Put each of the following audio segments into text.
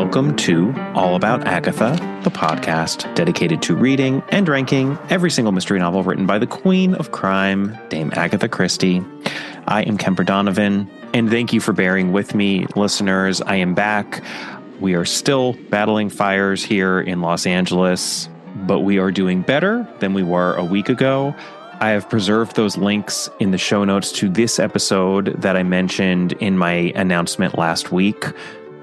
Welcome to All About Agatha, the podcast dedicated to reading and ranking every single mystery novel written by the Queen of Crime, Dame Agatha Christie. I am Kemper Donovan, and thank you for bearing with me, listeners. I am back. We are still battling fires here in Los Angeles, but we are doing better than we were a week ago. I have preserved those links in the show notes to this episode that I mentioned in my announcement last week.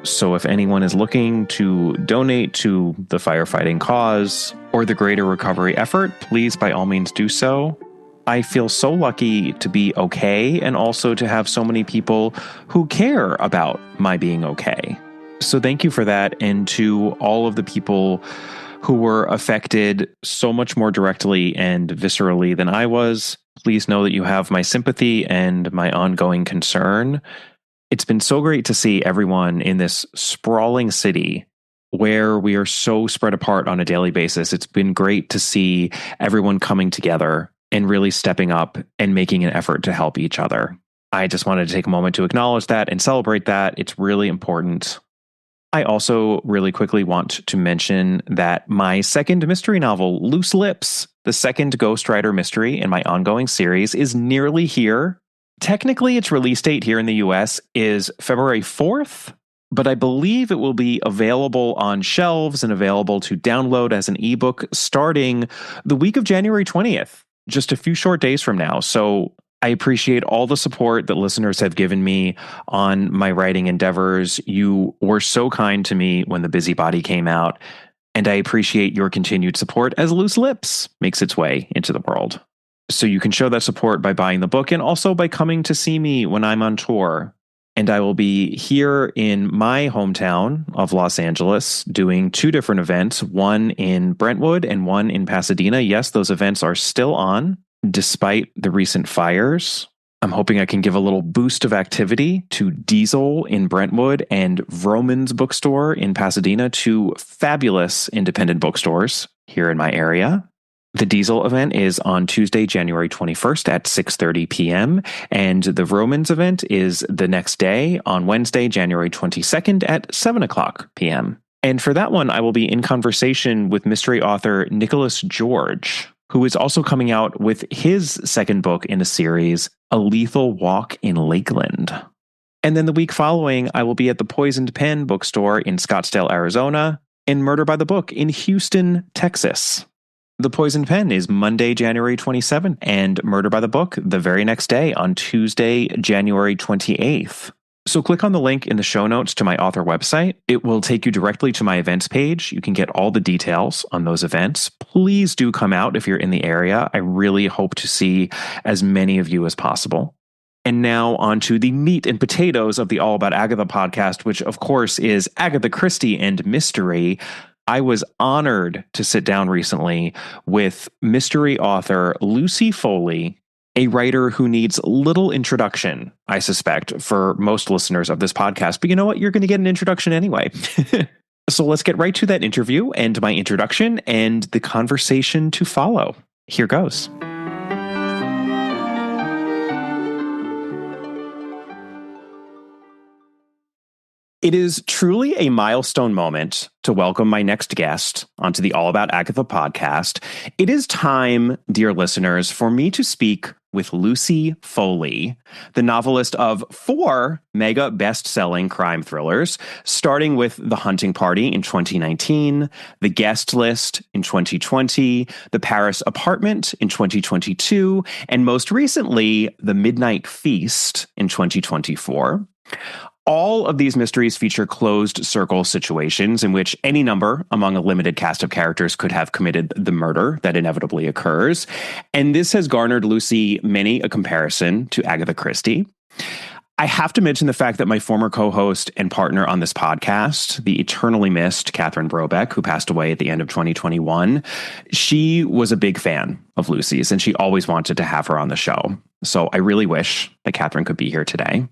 So if anyone is looking to donate to the firefighting cause or the greater recovery effort, please by all means do so. I feel so lucky to be okay and also to have so many people who care about my being okay. So thank you for that, and to all of the people who were affected so much more directly and viscerally than I was. Please know that you have my sympathy and my ongoing concern. It's been so great to see everyone in this sprawling city where we are so spread apart on a daily basis. It's been great to see everyone coming together and really stepping up and making an effort to help each other. I just wanted to take a moment to acknowledge that and celebrate that. It's really important. I also really quickly want to mention that my second mystery novel, Loose Lips, the second ghostwriter mystery in my ongoing series, is nearly here. Technically, its release date here in the US is February 4th, but I believe it will be available on shelves and available to download as an ebook starting the week of January 20th, just a few short days from now. So I appreciate all the support that listeners have given me on my writing endeavors. You were so kind to me when The Busybody came out, and I appreciate your continued support as Loose Lips makes its way into the world. So you can show that support by buying the book and also by coming to see me when I'm on tour. And I will be here in my hometown of Los Angeles doing two different events, one in Brentwood and one in Pasadena. Yes, those events are still on despite the recent fires. I'm hoping I can give a little boost of activity to Diesel in Brentwood and Vroman's bookstore in Pasadena, two fabulous independent bookstores here in my area. The Diesel event is on Tuesday, January 21st at 6:30 p.m. And the Vroman's event is the next day on Wednesday, January 22nd at 7 o'clock p.m. And for that one, I will be in conversation with mystery author Nicholas George, who is also coming out with his second book in the series, A Lethal Walk in Lakeland. And then the week following, I will be at the Poisoned Pen bookstore in Scottsdale, Arizona, and Murder by the Book in Houston, Texas. The Poisoned Pen is Monday, January 27th, and Murder by the Book the very next day on Tuesday, January 28th. So click on the link in the show notes to my author website. It will take you directly to my events page. You can get all the details on those events. Please do come out if you're in the area. I really hope to see as many of you as possible. And now on to the meat and potatoes of the All About Agatha podcast, which of course is Agatha Christie and mystery. I was honored to sit down recently with mystery author Lucy Foley, a writer who needs little introduction, I suspect, for most listeners of this podcast. But you know what? You're going to get an introduction anyway. So let's get right to that interview and my introduction and the conversation to follow. Here goes. It is truly a milestone moment to welcome my next guest onto the All About Agatha podcast. It is time, dear listeners, for me to speak with Lucy Foley, the novelist of 4 mega best-selling crime thrillers, starting with The Hunting Party in 2019, The Guest List in 2020, The Paris Apartment in 2022, and most recently, The Midnight Feast in 2024. All of these mysteries feature closed circle situations in which any number among a limited cast of characters could have committed the murder that inevitably occurs. And this has garnered Lucy many a comparison to Agatha Christie. I have to mention the fact that my former co-host and partner on this podcast, the eternally missed Catherine Brobeck, who passed away at the end of 2021, she was a big fan of Lucy's and she always wanted to have her on the show. So I really wish that Catherine could be here today.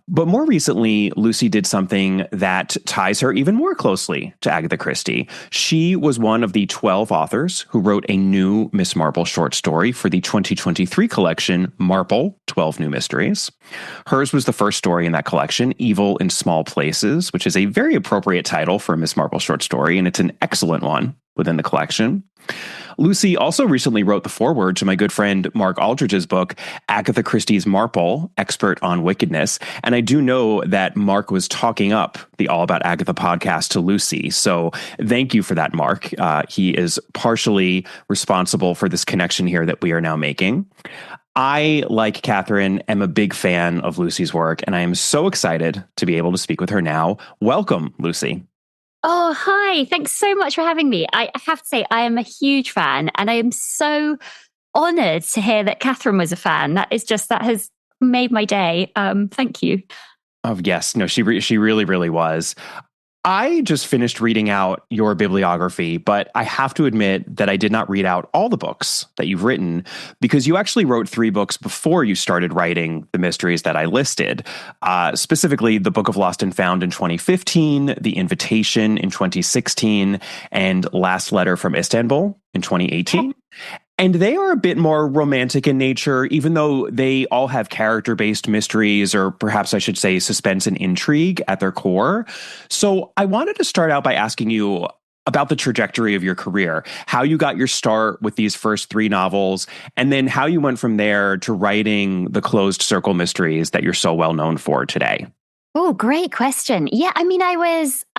But more recently, Lucy did something that ties her even more closely to Agatha Christie. She was one of the 12 authors who wrote a new Miss Marple short story for the 2023 collection, Marple, 12 New Mysteries. Hers was the first story in that collection, Evil in Small Places, which is a very appropriate title for a Miss Marple short story, and it's an excellent one within the collection. Lucy also recently wrote the foreword to my good friend Mark Aldridge's book, Agatha Christie's Marple, Expert on Wickedness. And I do know that Mark was talking up the All About Agatha podcast to Lucy. So thank you for that, Mark. He is partially responsible for this connection here that we are now making. I, like Catherine, am a big fan of Lucy's work, and I am so excited to be able to speak with her now. Welcome, Lucy. Oh, hi. Thanks so much for having me. I have to say, I am a huge fan, and I am so honored to hear that Catherine was a fan. That has made my day. Thank you. Oh, yes. No, she really, really was. I just finished reading out your bibliography, but I have to admit that I did not read out all the books that you've written because you actually wrote 3 books before you started writing the mysteries that I listed. Specifically, The Book of Lost and Found in 2015, The Invitation in 2016, and Last Letter from Istanbul in 2018. And they are a bit more romantic in nature, even though they all have character-based mysteries, or perhaps I should say suspense and intrigue at their core. So I wanted to start out by asking you about the trajectory of your career, how you got your start with these first 3 novels, and then how you went from there to writing the closed circle mysteries that you're so well known for today. Oh, great question. Yeah, I mean, I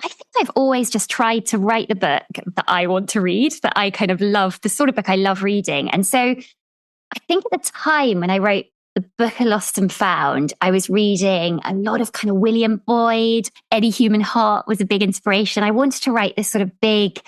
think I've always just tried to write the book that I want to read, that I kind of love, the sort of book I love reading. And so I think at the time when I wrote The Book of Lost and Found, I was reading a lot of kind of William Boyd. Any Human Heart was a big inspiration. I wanted to write this sort of big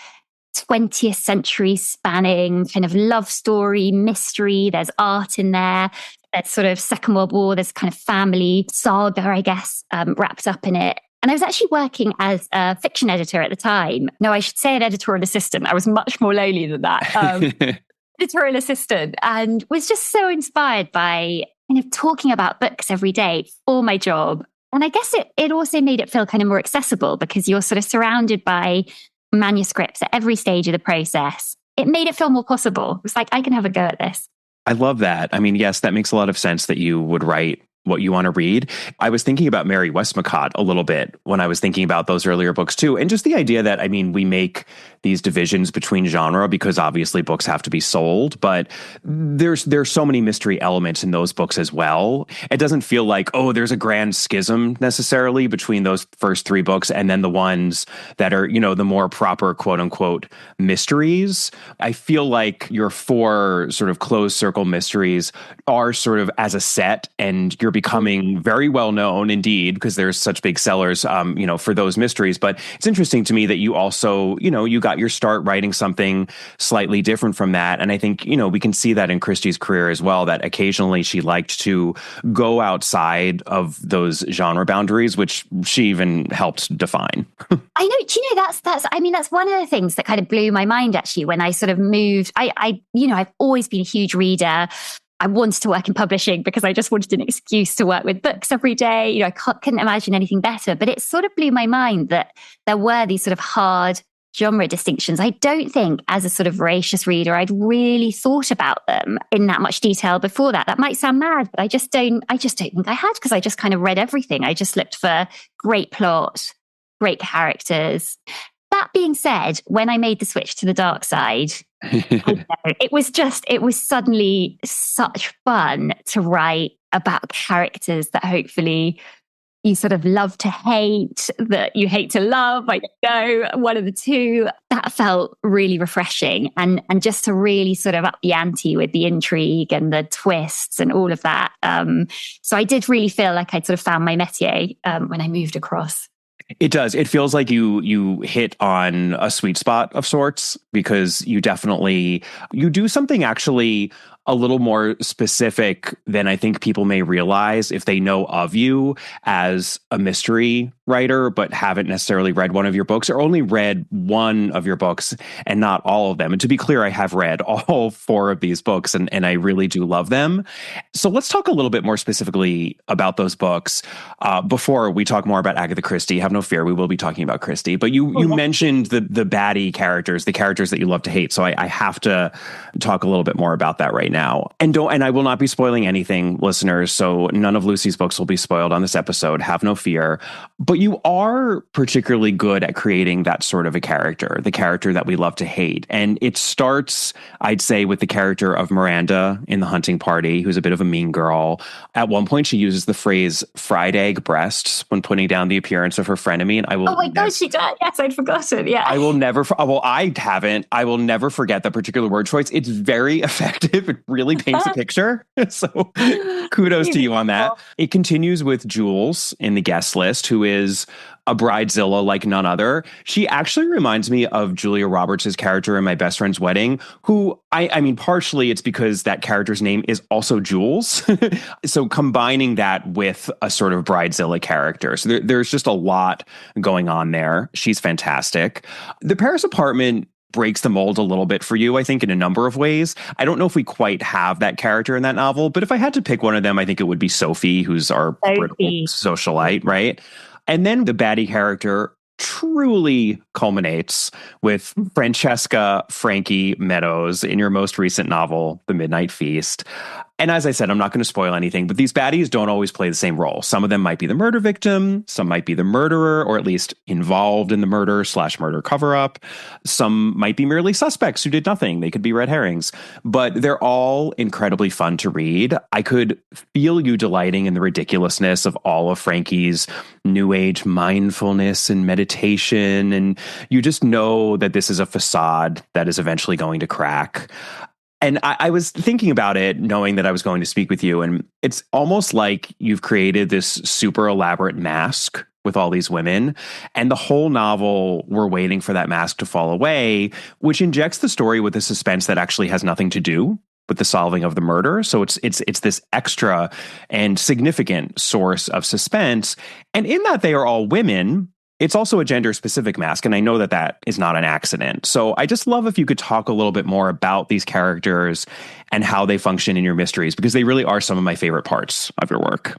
20th century spanning kind of love story, mystery. There's art in there. There's sort of Second World War. There's kind of family saga, I guess, wrapped up in it. And I was actually working as a fiction editor at the time. No, I should say an editorial assistant. I was much more lowly than that. Editorial assistant, and was just so inspired by kind of talking about books every day for my job. And I guess it also made it feel kind of more accessible because you're sort of surrounded by manuscripts at every stage of the process. It made it feel more possible. It was like, I can have a go at this. I love that. I mean, yes, that makes a lot of sense that you would write what you want to read. I was thinking about Mary Westmacott a little bit when I was thinking about those earlier books too. And just the idea that, I mean, we make these divisions between genre because obviously books have to be sold, but there's so many mystery elements in those books as well. It doesn't feel like, oh, there's a grand schism necessarily between those first 3 books and then the ones that are, you know, the more proper quote unquote mysteries. I feel like your 4 sort of closed circle mysteries are sort of as a set, and you're becoming very well known indeed because there's such big sellers, for those mysteries. But it's interesting to me that you also, you got your start writing something slightly different from that. And I think, we can see that in Christie's career as well, that occasionally she liked to go outside of those genre boundaries, which she even helped define. I know, do you know, that's one of the things that kind of blew my mind actually when I sort of moved. I've always been a huge reader. I wanted to work in publishing because I just wanted an excuse to work with books every day. I couldn't imagine anything better. But it sort of blew my mind that there were these sort of hard genre distinctions. I don't think as a sort of voracious reader, I'd really thought about them in that much detail before that. That might sound mad, but I just don't think I had, because I just kind of read everything. I just looked for great plot, great characters. That being said, when I made the switch to the dark side, it was suddenly such fun to write about characters that hopefully you sort of love to hate, that you hate to love. I don't know, one of the two. That felt really refreshing, and just to really sort of up the ante with the intrigue and the twists and all of that. So I did really feel like I'd sort of found my métier when I moved across. It does. It feels like you hit on a sweet spot of sorts, because you do something actually a little more specific than I think people may realize if they know of you as a mystery writer, but haven't necessarily read one of your books or only read one of your books and not all of them. And to be clear, I have read all 4 of these books and I really do love them. So let's talk a little bit more specifically about those books before we talk more about Agatha Christie. Have no fear, we will be talking about Christie. But you mentioned the baddie characters, the characters that you love to hate. So I have to talk a little bit more about that right now. And I will not be spoiling anything, listeners. So none of Lucy's books will be spoiled on this episode. Have no fear. But you are particularly good at creating that sort of a character, the character that we love to hate. And it starts, I'd say, with the character of Miranda in The Hunting Party, who's a bit of a mean girl. At one point, she uses the phrase fried egg breasts when putting down the appearance of her frenemy. And I will. Oh my gosh, she does. Yes, I'd forgotten. Yeah. I will never. Well, I haven't. I will never forget that particular word choice. It's very effective. It really paints a picture. So kudos to you on that. It continues with Jules in the guest list, who is a bridezilla like none other. She actually reminds me of Julia Roberts' character in My Best Friend's Wedding, who, I mean, partially it's because that character's name is also Jules. So combining that with a sort of bridezilla character. So there's just a lot going on there. She's fantastic. The Paris apartment breaks the mold a little bit for you, I think, in a number of ways. I don't know if we quite have that character in that novel, but if I had to pick one of them, I think it would be Sophie, who's our brittle socialite, right? And then the baddie character truly culminates with Francesca Frankie Meadows in your most recent novel, The Midnight Feast. And as I said, I'm not going to spoil anything, but these baddies don't always play the same role. Some of them might be the murder victim, some might be the murderer, or at least involved in the murder/murder cover-up. Some might be merely suspects who did nothing. They could be red herrings. But they're all incredibly fun to read. I could feel you delighting in the ridiculousness of all of Frankie's New Age mindfulness and meditation, and you just know that this is a facade that is eventually going to crack. And I was thinking about it, knowing that I was going to speak with you, and it's almost like you've created this super elaborate mask with all these women, and the whole novel, we're waiting for that mask to fall away, which injects the story with a suspense that actually has nothing to do with the solving of the murder. So it's this extra and significant source of suspense. And in that they are all women, it's also a gender-specific mask, and I know that that is not an accident. So I just love if you could talk a little bit more about these characters and how they function in your mysteries, because they really are some of my favorite parts of your work.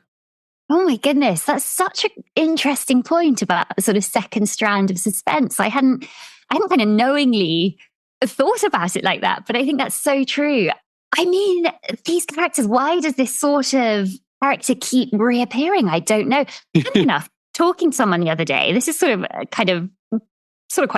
Oh my goodness, that's such an interesting point about the sort of second strand of suspense. I hadn't kind of knowingly thought about it like that, but I think that's so true. I mean, these characters, why does this sort of character keep reappearing? I don't know. Funny enough, talking to someone the other day, this is sort of quite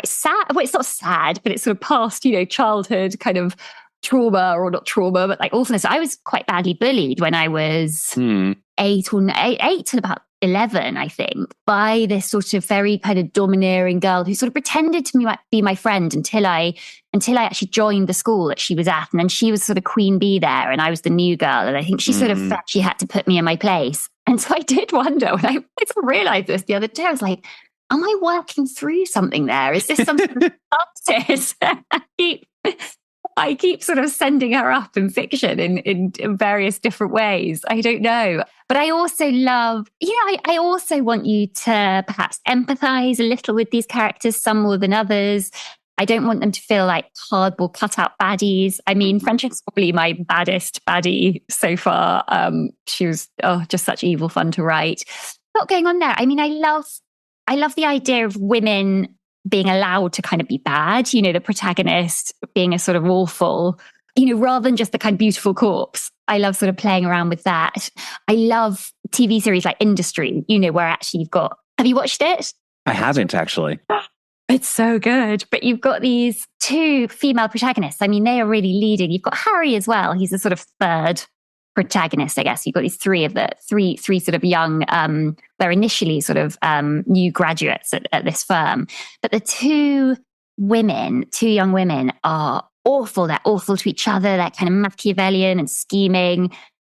sad. Well, it's not sad, but it's sort of past, childhood kind of trauma, or not trauma, but like awfulness. I was quite badly bullied when I was 8 till about 11, I think, by this sort of very kind of domineering girl who sort of pretended to be my friend until I actually joined the school that she was at. And then she was sort of queen bee there and I was the new girl. And I think she sort of felt she had to put me in my place. And so I did wonder, when I sort of realized this the other day, I was like, am I working through something there? Is this some sort of justice? I keep sort of sending her up in fiction in various different ways. I don't know. But I also love, I also want you to perhaps empathize a little with these characters, some more than others. I don't want them to feel like cardboard cutout baddies. I mean, Francesca's probably my baddest baddie so far. She was just such evil fun to write. A lot going on there. I mean, I love the idea of women being allowed to kind of be bad, the protagonist being a sort of awful, rather than just the kind of beautiful corpse. I love sort of playing around with that. I love TV series like Industry, where actually have you watched it? I haven't, actually. It's so good. But you've got these 2 female protagonists. I mean, they are really leading. You've got Harry as well. He's a sort of third protagonist, I guess. You've got these three sort of young, they're initially sort of new graduates at this firm. But the 2 young women are awful. They're awful to each other. They're kind of Machiavellian and scheming,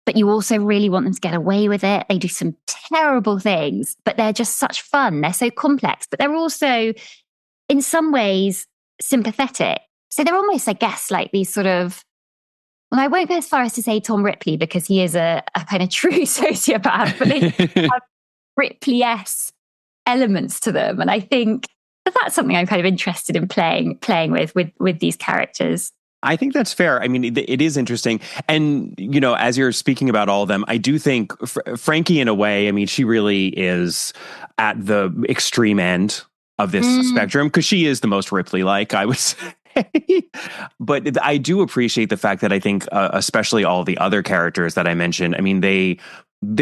but you also really want them to get away with it. They do some terrible things, but they're just such fun. They're so complex, but they're also, in some ways, sympathetic. So they're almost, I guess, like these sort of, and I won't go as far as to say Tom Ripley because he is a kind of true sociopath, but they have Ripley-esque elements to them. And I think that's something I'm kind of interested in playing with these characters. I think that's fair. I mean, it is interesting. And, you know, as you're speaking about all of them, I do think Frankie, in a way, I mean, she really is at the extreme end of this spectrum because she is the most Ripley-like, I would say. But I do appreciate the fact that I think, especially all the other characters that I mentioned, I mean, they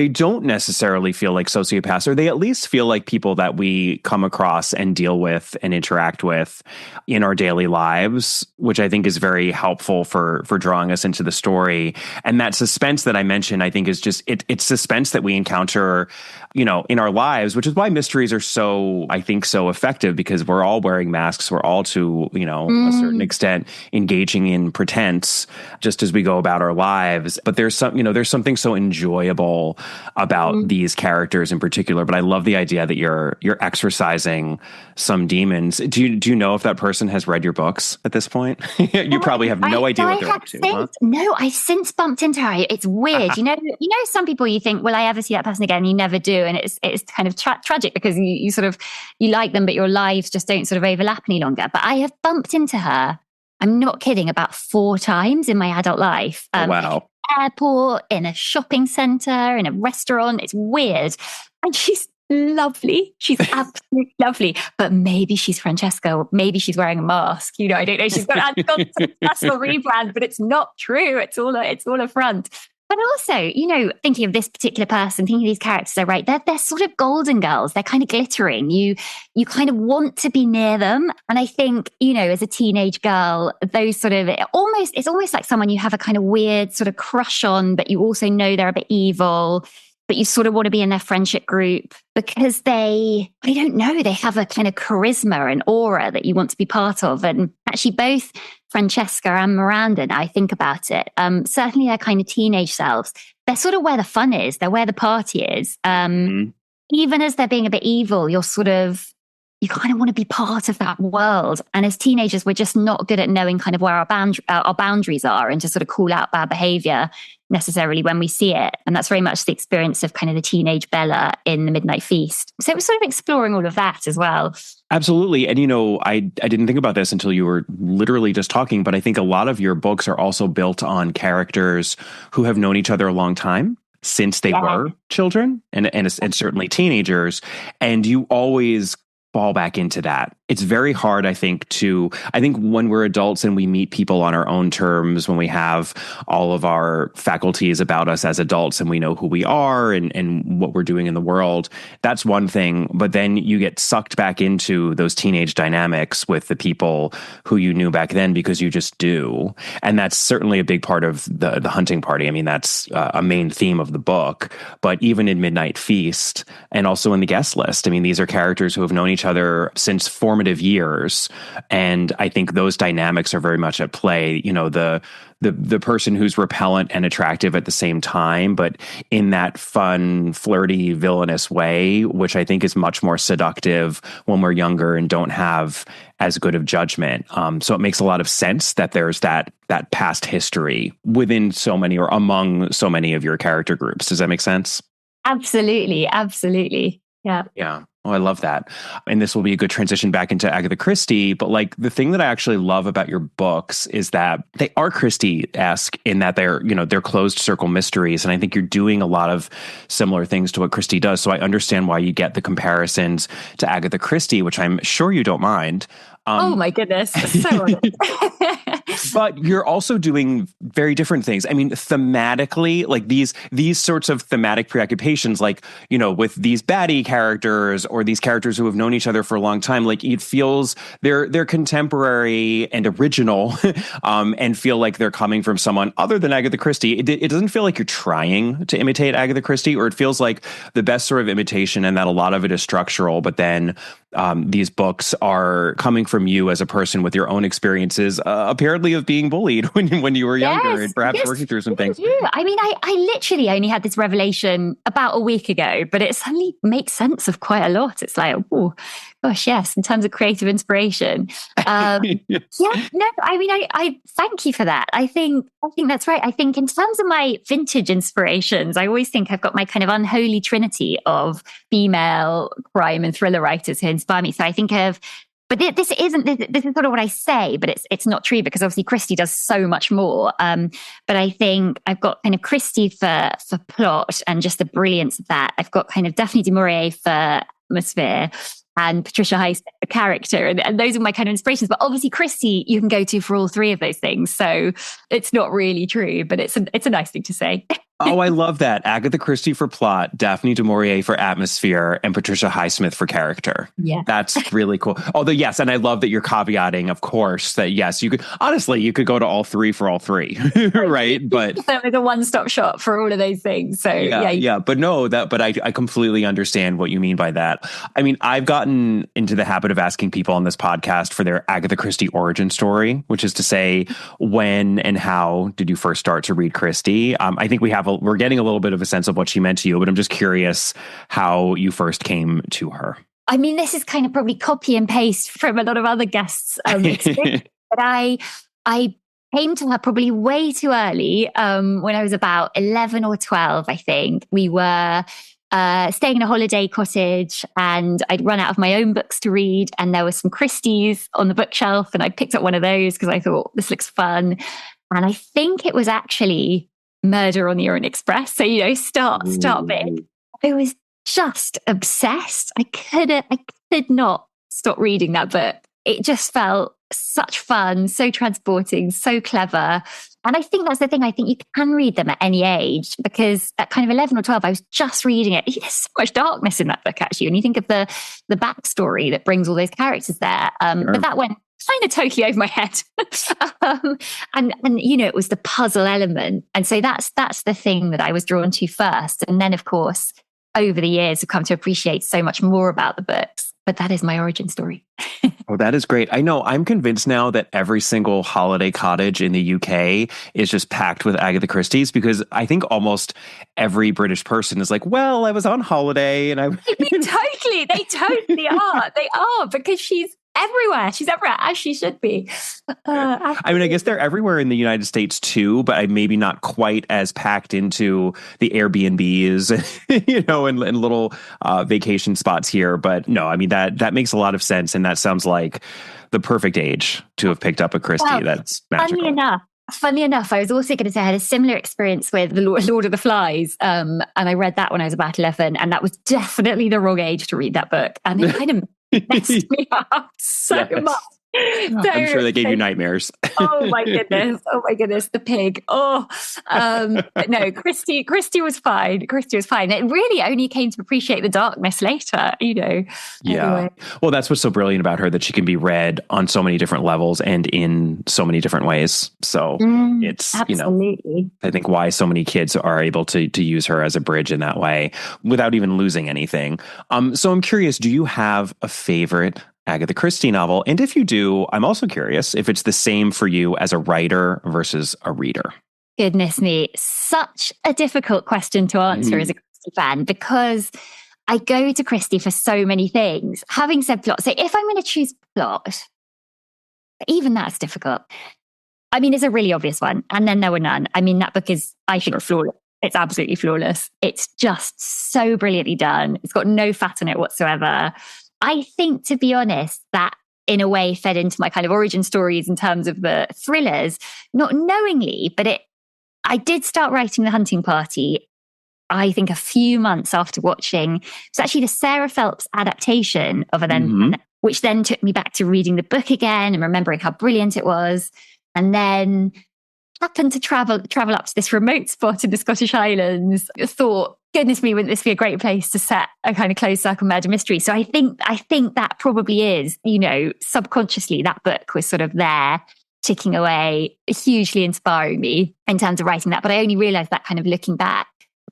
don't necessarily feel like sociopaths, or they at least feel like people that we come across and deal with and interact with in our daily lives, which I think is very helpful for drawing us into the story. And that suspense that I mentioned, I think is just, it's suspense that we encounter, you know, in our lives, which is why mysteries are so, I think, so effective, because we're all wearing masks. We're all to, you know, a certain extent engaging in pretense just as we go about our lives. But there's something so enjoyable about these characters in particular. But I love the idea that you're exercising some demons. Do you know if that person has read your books at this point? You probably have no idea what they're up to. Huh? No, I've since bumped into her. It's weird. You know, some people you think, will I ever see that person again? You never do. And it's kind of tragic because you sort of, you like them, but your lives just don't sort of overlap any longer. But I have bumped into her, I'm not kidding, about 4 times in my adult life. Wow. Airport, in a shopping center, in a restaurant. It's weird. And she's lovely. She's absolutely lovely. But maybe she's Francesca. Maybe she's wearing a mask. You know, I don't know. She's got a successful rebrand, but it's not true. It's all a front. But also, you know, thinking of this particular person, thinking of these characters I write, they're sort of golden girls. They're kind of glittering. You kind of want to be near them. And I think, you know, as a teenage girl, those sort of, it's almost like someone you have a kind of weird sort of crush on, but you also know they're a bit evil, but you sort of want to be in their friendship group because I don't know, they have a kind of charisma and aura that you want to be part of. And actually both Francesca and Miranda, now I think about it, certainly their kind of teenage selves, they're sort of where the fun is. They're where the party is. Even as they're being a bit evil, you kind of want to be part of that world. And as teenagers, we're just not good at knowing kind of where our boundaries are and to sort of call out bad behavior necessarily when we see it. And that's very much the experience of kind of the teenage Bella in The Midnight Feast. So it was sort of exploring all of that as well. Absolutely. And, you know, I didn't think about this until you were literally just talking, but I think a lot of your books are also built on characters who have known each other a long time since they were children and certainly teenagers. And you always fall back into that. It's very hard, I think when we're adults and we meet people on our own terms, when we have all of our faculties about us as adults and we know who we are and what we're doing in the world, that's one thing. But then you get sucked back into those teenage dynamics with the people who you knew back then because you just do. And that's certainly a big part of the hunting party. I mean, that's a main theme of the book. But even in Midnight Feast and also in the guest list, I mean, these are characters who have known each other since formative years. And I think those dynamics are very much at play. You know, the person who's repellent and attractive at the same time, but in that fun, flirty, villainous way, which I think is much more seductive when we're younger and don't have as good of judgment. So it makes a lot of sense that there's that past history within so many or among so many of your character groups. Does that make sense? Absolutely. Absolutely. Yeah. Yeah. Oh, I love that. And this will be a good transition back into Agatha Christie. But like the thing that I actually love about your books is that they are Christie-esque in that they're closed circle mysteries. And I think you're doing a lot of similar things to what Christie does. So I understand why you get the comparisons to Agatha Christie, which I'm sure you don't mind. Oh my goodness. So But you're also doing very different things. I mean, thematically, like these sorts of thematic preoccupations, like, you know, with these baddie characters or these characters who have known each other for a long time, like it feels they're contemporary and original and feel like they're coming from someone other than Agatha Christie. It doesn't feel like you're trying to imitate Agatha Christie, or it feels like the best sort of imitation and that a lot of it is structural, but then these books are coming from you as a person with your own experiences, apparently of being bullied when you were younger and perhaps working through some things. Yeah. I mean, I literally only had this revelation about a week ago, but it suddenly makes sense of quite a lot. It's like, oh, gosh, yes, in terms of creative inspiration. Yeah, no, I mean, I thank you for that. I think that's right. I think in terms of my vintage inspirations, I always think I've got my kind of unholy trinity of female crime and thriller writers who inspire me. So I think of, but this is sort of what I say, but it's not true because obviously Christie does so much more. But I think I've got kind of Christie for plot and just the brilliance of that. I've got kind of Daphne du Maurier for atmosphere and Patricia Highsmith for character. And those are my kind of inspirations. But obviously Christie, you can go to for all three of those things. So it's not really true, but it's a nice thing to say. Oh, I love that. Agatha Christie for plot, Daphne du Maurier for atmosphere, and Patricia Highsmith for character. Yeah. That's really cool. Although, yes, and I love that you're caveating, of course, that yes, you could go to all three for all three, right? But it's a one-stop shop for all of those things. So yeah. But no, but I completely understand what you mean by that. I mean, I've gotten into the habit of asking people on this podcast for their Agatha Christie origin story, which is to say, when and how did you first start to read Christie? I think we're getting a little bit of a sense of what she meant to you, but I'm just curious how you first came to her. I mean, this is kind of probably copy and paste from a lot of other guests' experience, but I came to her probably way too early. When I was about 11 or 12, I think. We were staying in a holiday cottage and I'd run out of my own books to read, and there were some Christies on the bookshelf, and I picked up one of those because I thought, this looks fun. And I think it was actually Murder on the Orient Express. So, start big. I was just obsessed. I could not stop reading that book. It just felt such fun, so transporting, so clever. And I think that's the thing. I think you can read them at any age, because at kind of 11 or 12, I was just reading it. There's so much darkness in that book, actually. When you think of the backstory that brings all those characters there. Sure. But that went kind of totally over my head. And it was the puzzle element. And so that's the thing that I was drawn to first. And then, of course, over the years, I've come to appreciate so much more about the books. But that is my origin story. Oh, that is great. I know. I'm convinced now that every single holiday cottage in the UK is just packed with Agatha Christie's, because I think almost every British person is like, well, I was on holiday and I... They totally are. They are, because she's everywhere. She's everywhere, as she should be. I mean, I guess they're everywhere in the United States too, but maybe not quite as packed into the Airbnbs, and little vacation spots here. But no, I mean, that makes a lot of sense. And that sounds like the perfect age to have picked up a Christie. Well, that's magical. Funny enough, I was also going to say I had a similar experience with the Lord of the Flies. And I read that when I was about 11. And that was definitely the wrong age to read that book. And it kind of messed me up so much. So, I'm sure they gave you nightmares. Oh my goodness, the pig. No, Christie was fine. It really only came to appreciate the darkness later, Yeah. Anyway. Well, that's what's so brilliant about her, that she can be read on so many different levels and in so many different ways. So it's, absolutely. I think why so many kids are able to use her as a bridge in that way without even losing anything. So I'm curious, do you have a favorite Agatha Christie novel? And if you do, I'm also curious if it's the same for you as a writer versus a reader. Goodness me, such a difficult question to answer as a Christie fan, because I go to Christie for so many things. Having said plot, so if I'm going to choose plot, even that's difficult. I mean, it's a really obvious one. And Then There Were None. I mean, that book is, I think, flawless. It's absolutely flawless. It's just so brilliantly done. It's got no fat on it whatsoever. I think, to be honest, that in a way fed into my kind of origin stories in terms of the thrillers, not knowingly, but I did start writing The Hunting Party, I think a few months after watching. It's actually the Sarah Phelps adaptation of which then took me back to reading the book again and remembering how brilliant it was. And then happened to travel up to this remote spot in the Scottish Highlands. Thought, goodness me, wouldn't this be a great place to set a kind of closed circle murder mystery? So I think that probably is, subconsciously that book was sort of there ticking away, hugely inspiring me in terms of writing that. But I only realized that kind of looking back.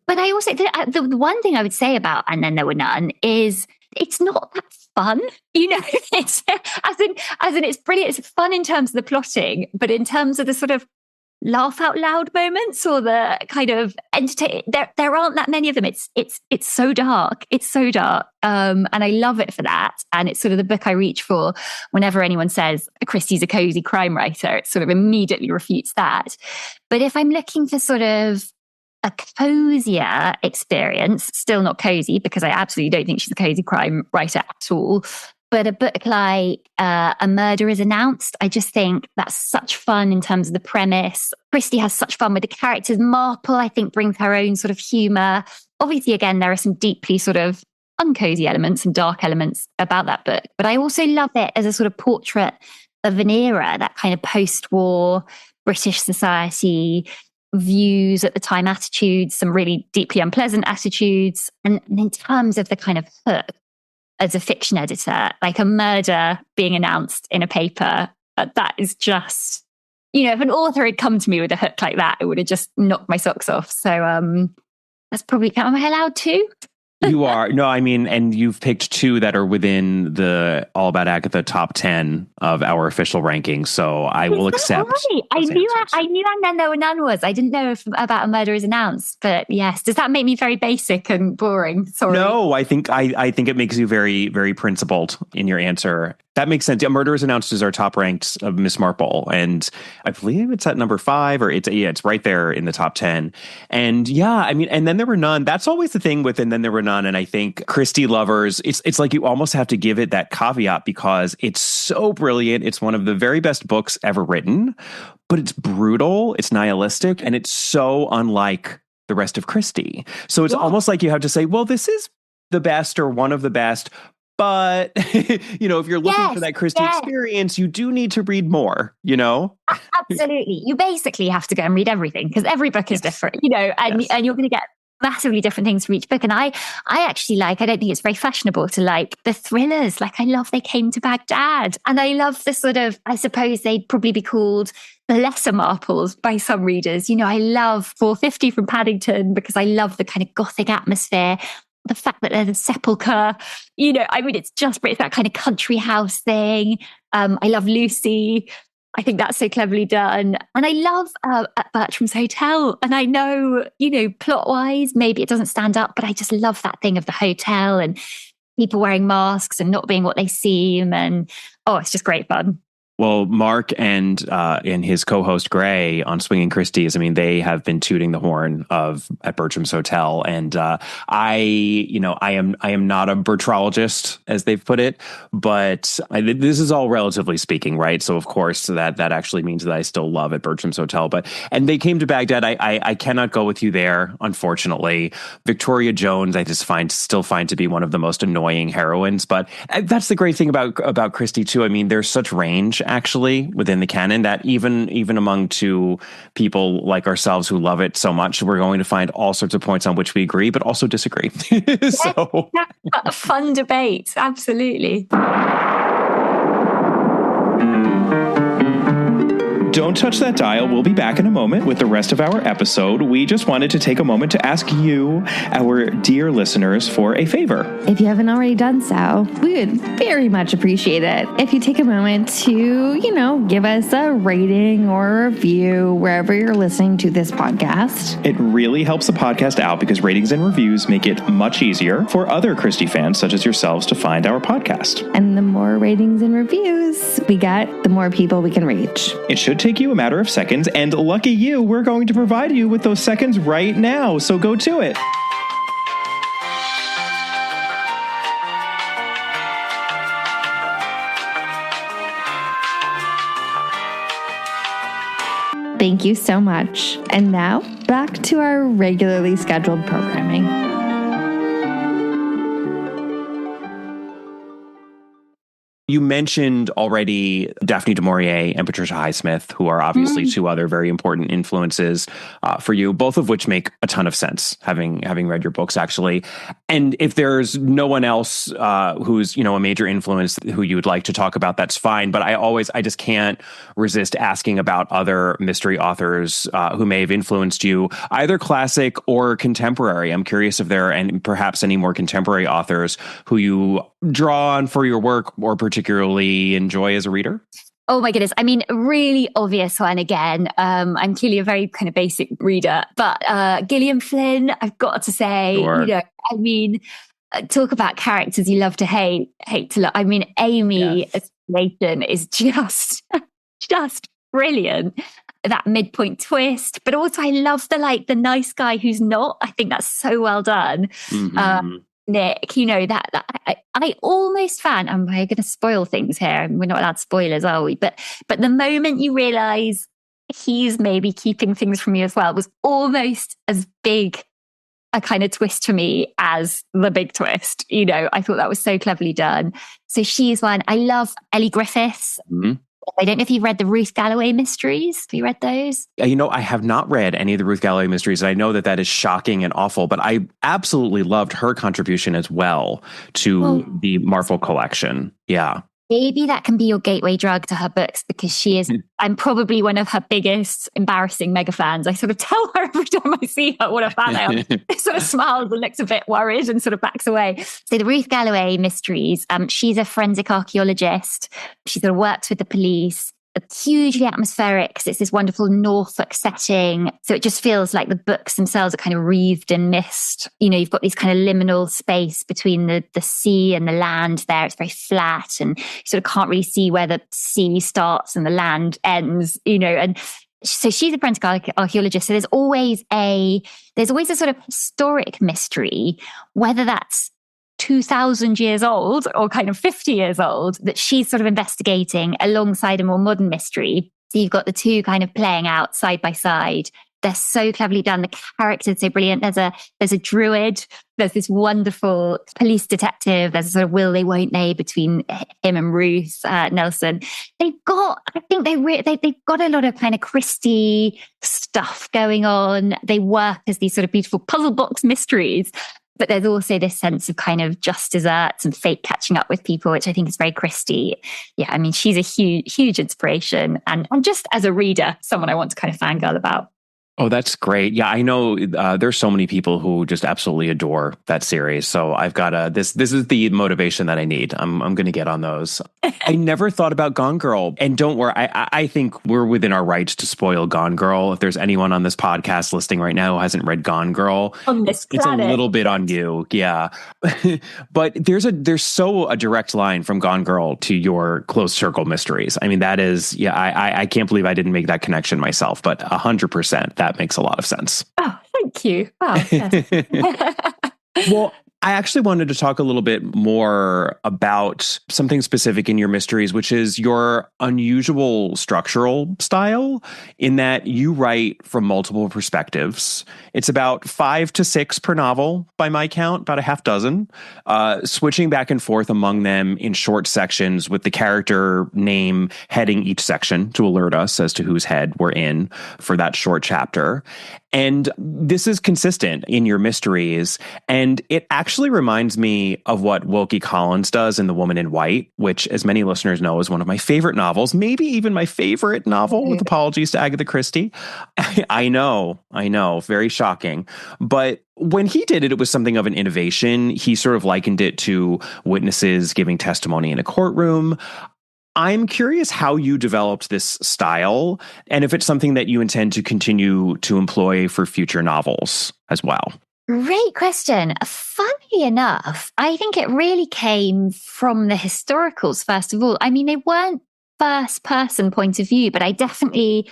But I also, the one thing I would say about And Then There Were None is it's not that fun. It's as in it's brilliant. It's fun in terms of the plotting, but in terms of the sort of laugh out loud moments or the kind of entertain, there aren't that many of them. It's so dark. It's so dark. And I love it for that. And it's sort of the book I reach for whenever anyone says Christie's a cozy crime writer. It sort of immediately refutes that. But if I'm looking for sort of a cozier experience, still not cozy because I absolutely don't think she's a cozy crime writer at all. But a book like A Murder is Announced, I just think that's such fun in terms of the premise. Christie has such fun with the characters. Marple, I think, brings her own sort of humour. Obviously, again, there are some deeply sort of uncozy elements and dark elements about that book. But I also love it as a sort of portrait of an era, that kind of post-war British society views at the time, attitudes, some really deeply unpleasant attitudes. And in terms of the kind of hook, as a fiction editor, like a murder being announced in a paper, that is just, if an author had come to me with a hook like that, it would have just knocked my socks off. So that's probably, am I allowed to? You are. No, I mean, and you've picked two that are within the All About Agatha top 10 of our official rankings. So I will accept. Right. I knew And Then There Were None was. I didn't know about A Murder is Announced. But yes, does that make me very basic and boring? Sorry. No, I think it makes you very, very principled in your answer. That makes sense. A Murder is Announced is our top ranked of Miss Marple. And I believe it's at number 5 or it's right there in the top 10. And yeah, I mean, And Then There Were None. That's always the thing with And Then There Were None. And I think Christie lovers, it's like you almost have to give it that caveat because it's so brilliant. It's one of the very best books ever written, but it's brutal, it's nihilistic, and it's so unlike the rest of Christie. So it's almost like you have to say, well, this is the best or one of the best. But, if you're looking for that Christie experience, you do need to read more, Absolutely. You basically have to go and read everything because every book is different, and you're going to get massively different things from each book. And I actually I don't think it's very fashionable to like the thrillers. Like I love They Came to Baghdad. And I love the sort of, I suppose they'd probably be called the lesser Marples by some readers. I love 450 from Paddington because I love the kind of gothic atmosphere. The fact that there's a sepulchre, it's that kind of country house thing. I love Lucy. I think that's so cleverly done. And I love Bertram's Hotel. And I know, plot-wise, maybe it doesn't stand up, but I just love that thing of the hotel and people wearing masks and not being what they seem. And, it's just great fun. Well, Mark and his co-host Gray on Swinging Christie's, I mean, they have been tooting the horn at Bertram's Hotel, and I am not a Bertrologist, as they've put it, but this is all relatively speaking, right? So of course that actually means that I still love at Bertram's Hotel, and They Came to Baghdad. I cannot go with you there, unfortunately. Victoria Jones, I just still find to be one of the most annoying heroines, but that's the great thing about Christie too. I mean, there's such range actually within the canon that even among two people like ourselves who love it so much, we're going to find all sorts of points on which we agree but also disagree. So a fun debate, absolutely. Don't touch that dial. We'll be back in a moment with the rest of our episode. We just wanted to take a moment to ask you, our dear listeners, for a favor. If you haven't already done so, we would very much appreciate it if you take a moment to, give us a rating or a review wherever you're listening to this podcast. It really helps the podcast out because ratings and reviews make it much easier for other Christie fans such as yourselves to find our podcast. And the more ratings and reviews we get, the more people we can reach. It should take you a matter of seconds, and lucky you, we're going to provide you with those seconds right now, so go to it. Thank you so much. And now, back to our regularly scheduled programming. You mentioned already Daphne du Maurier and Patricia Highsmith, who are obviously two other very important influences for you, both of which make a ton of sense, having read your books, actually. And if there's no one else who's, a major influence who you would like to talk about, that's fine. But I just can't resist asking about other mystery authors who may have influenced you, either classic or contemporary. I'm curious if there are and perhaps any more contemporary authors who you draw on for your work or particularly enjoy as a reader. Oh my goodness. I mean, really obvious one again. I'm clearly a very kind of basic reader, but Gillian Flynn, I've got to say, Sure. Talk about characters you love to hate to love. I mean, Amy as Nathan is just brilliant. That midpoint twist, but also I love the nice guy who's not. I think that's so well done. Mm-hmm. Nick, that I almost found, am I going to spoil things here? We're not allowed spoilers, are we? But the moment you realize he's maybe keeping things from you as well was almost as big a kind of twist for me as the big twist. I thought that was so cleverly done. So she's one. I love Ellie Griffiths. Mm-hmm. I don't know if you've read the Ruth Galloway mysteries. Have you read those? I have not read any of the Ruth Galloway mysteries. I know that is shocking and awful, but I absolutely loved her contribution as well to the Marple collection. Yeah. Maybe that can be your gateway drug to her books, because she is, I'm probably one of her biggest embarrassing mega fans. I sort of tell her every time I see her what a fan I am. She sort of smiles and looks a bit worried and sort of backs away. So the Ruth Galloway mysteries, she's a forensic archaeologist. She sort of works with the police. Hugely atmospheric because it's this wonderful Norfolk setting. So it just feels like the books themselves are kind of wreathed in mist. You've got this kind of liminal space between the sea and the land there. It's very flat and you sort of can't really see where the sea starts and the land ends, and so she's a forensic archaeologist. So there's always a sort of historic mystery, whether that's 2,000 years old or kind of 50 years old, that she's sort of investigating alongside a more modern mystery. So you've got the two kind of playing out side by side. They're so cleverly done. The characters are so brilliant. There's a druid. There's this wonderful police detective. There's a sort of will they, won't they between him and Ruth Nelson. They've got a lot of kind of Christie stuff going on. They work as these sort of beautiful puzzle box mysteries. But there's also this sense of kind of just desserts and fate catching up with people, which I think is very Christie. Yeah, I mean, she's a huge inspiration. And just as a reader, someone I want to kind of fangirl about. Oh, that's great. Yeah, I know there's so many people who just absolutely adore that series. So I've got this is the motivation that I need. I'm going to get on those. I never thought about Gone Girl. And don't worry, I think we're within our rights to spoil Gone Girl. If there's anyone on this podcast listening right now who hasn't read Gone Girl, on this planet, it's a little bit on you. Yeah. But there's a direct line from Gone Girl to your Closed Circle mysteries. I mean, that is, I can't believe I didn't make that connection myself, but 100%. That makes a lot of sense. Oh, thank you. Wow. Yes. Well, I actually wanted to talk a little bit more about something specific in your mysteries, which is your unusual structural style, in that you write from multiple perspectives. It's about 5 to 6 per novel, by my count, about a half dozen, switching back and forth among them in short sections with the character name heading each section to alert us as to whose head we're in for that short chapter. And this is consistent in your mysteries. And it actually reminds me of what Wilkie Collins does in The Woman in White, which, as many listeners know, is one of my favorite novels, maybe even my favorite novel, with apologies to Agatha Christie. I know, very shocking. But when he did it, it was something of an innovation. He sort of likened it to witnesses giving testimony in a courtroom. I'm curious how you developed this style and if it's something that you intend to continue to employ for future novels as well. Great question. Funnily enough, I think it really came from the historicals, first of all. I mean, they weren't first person point of view, but I definitely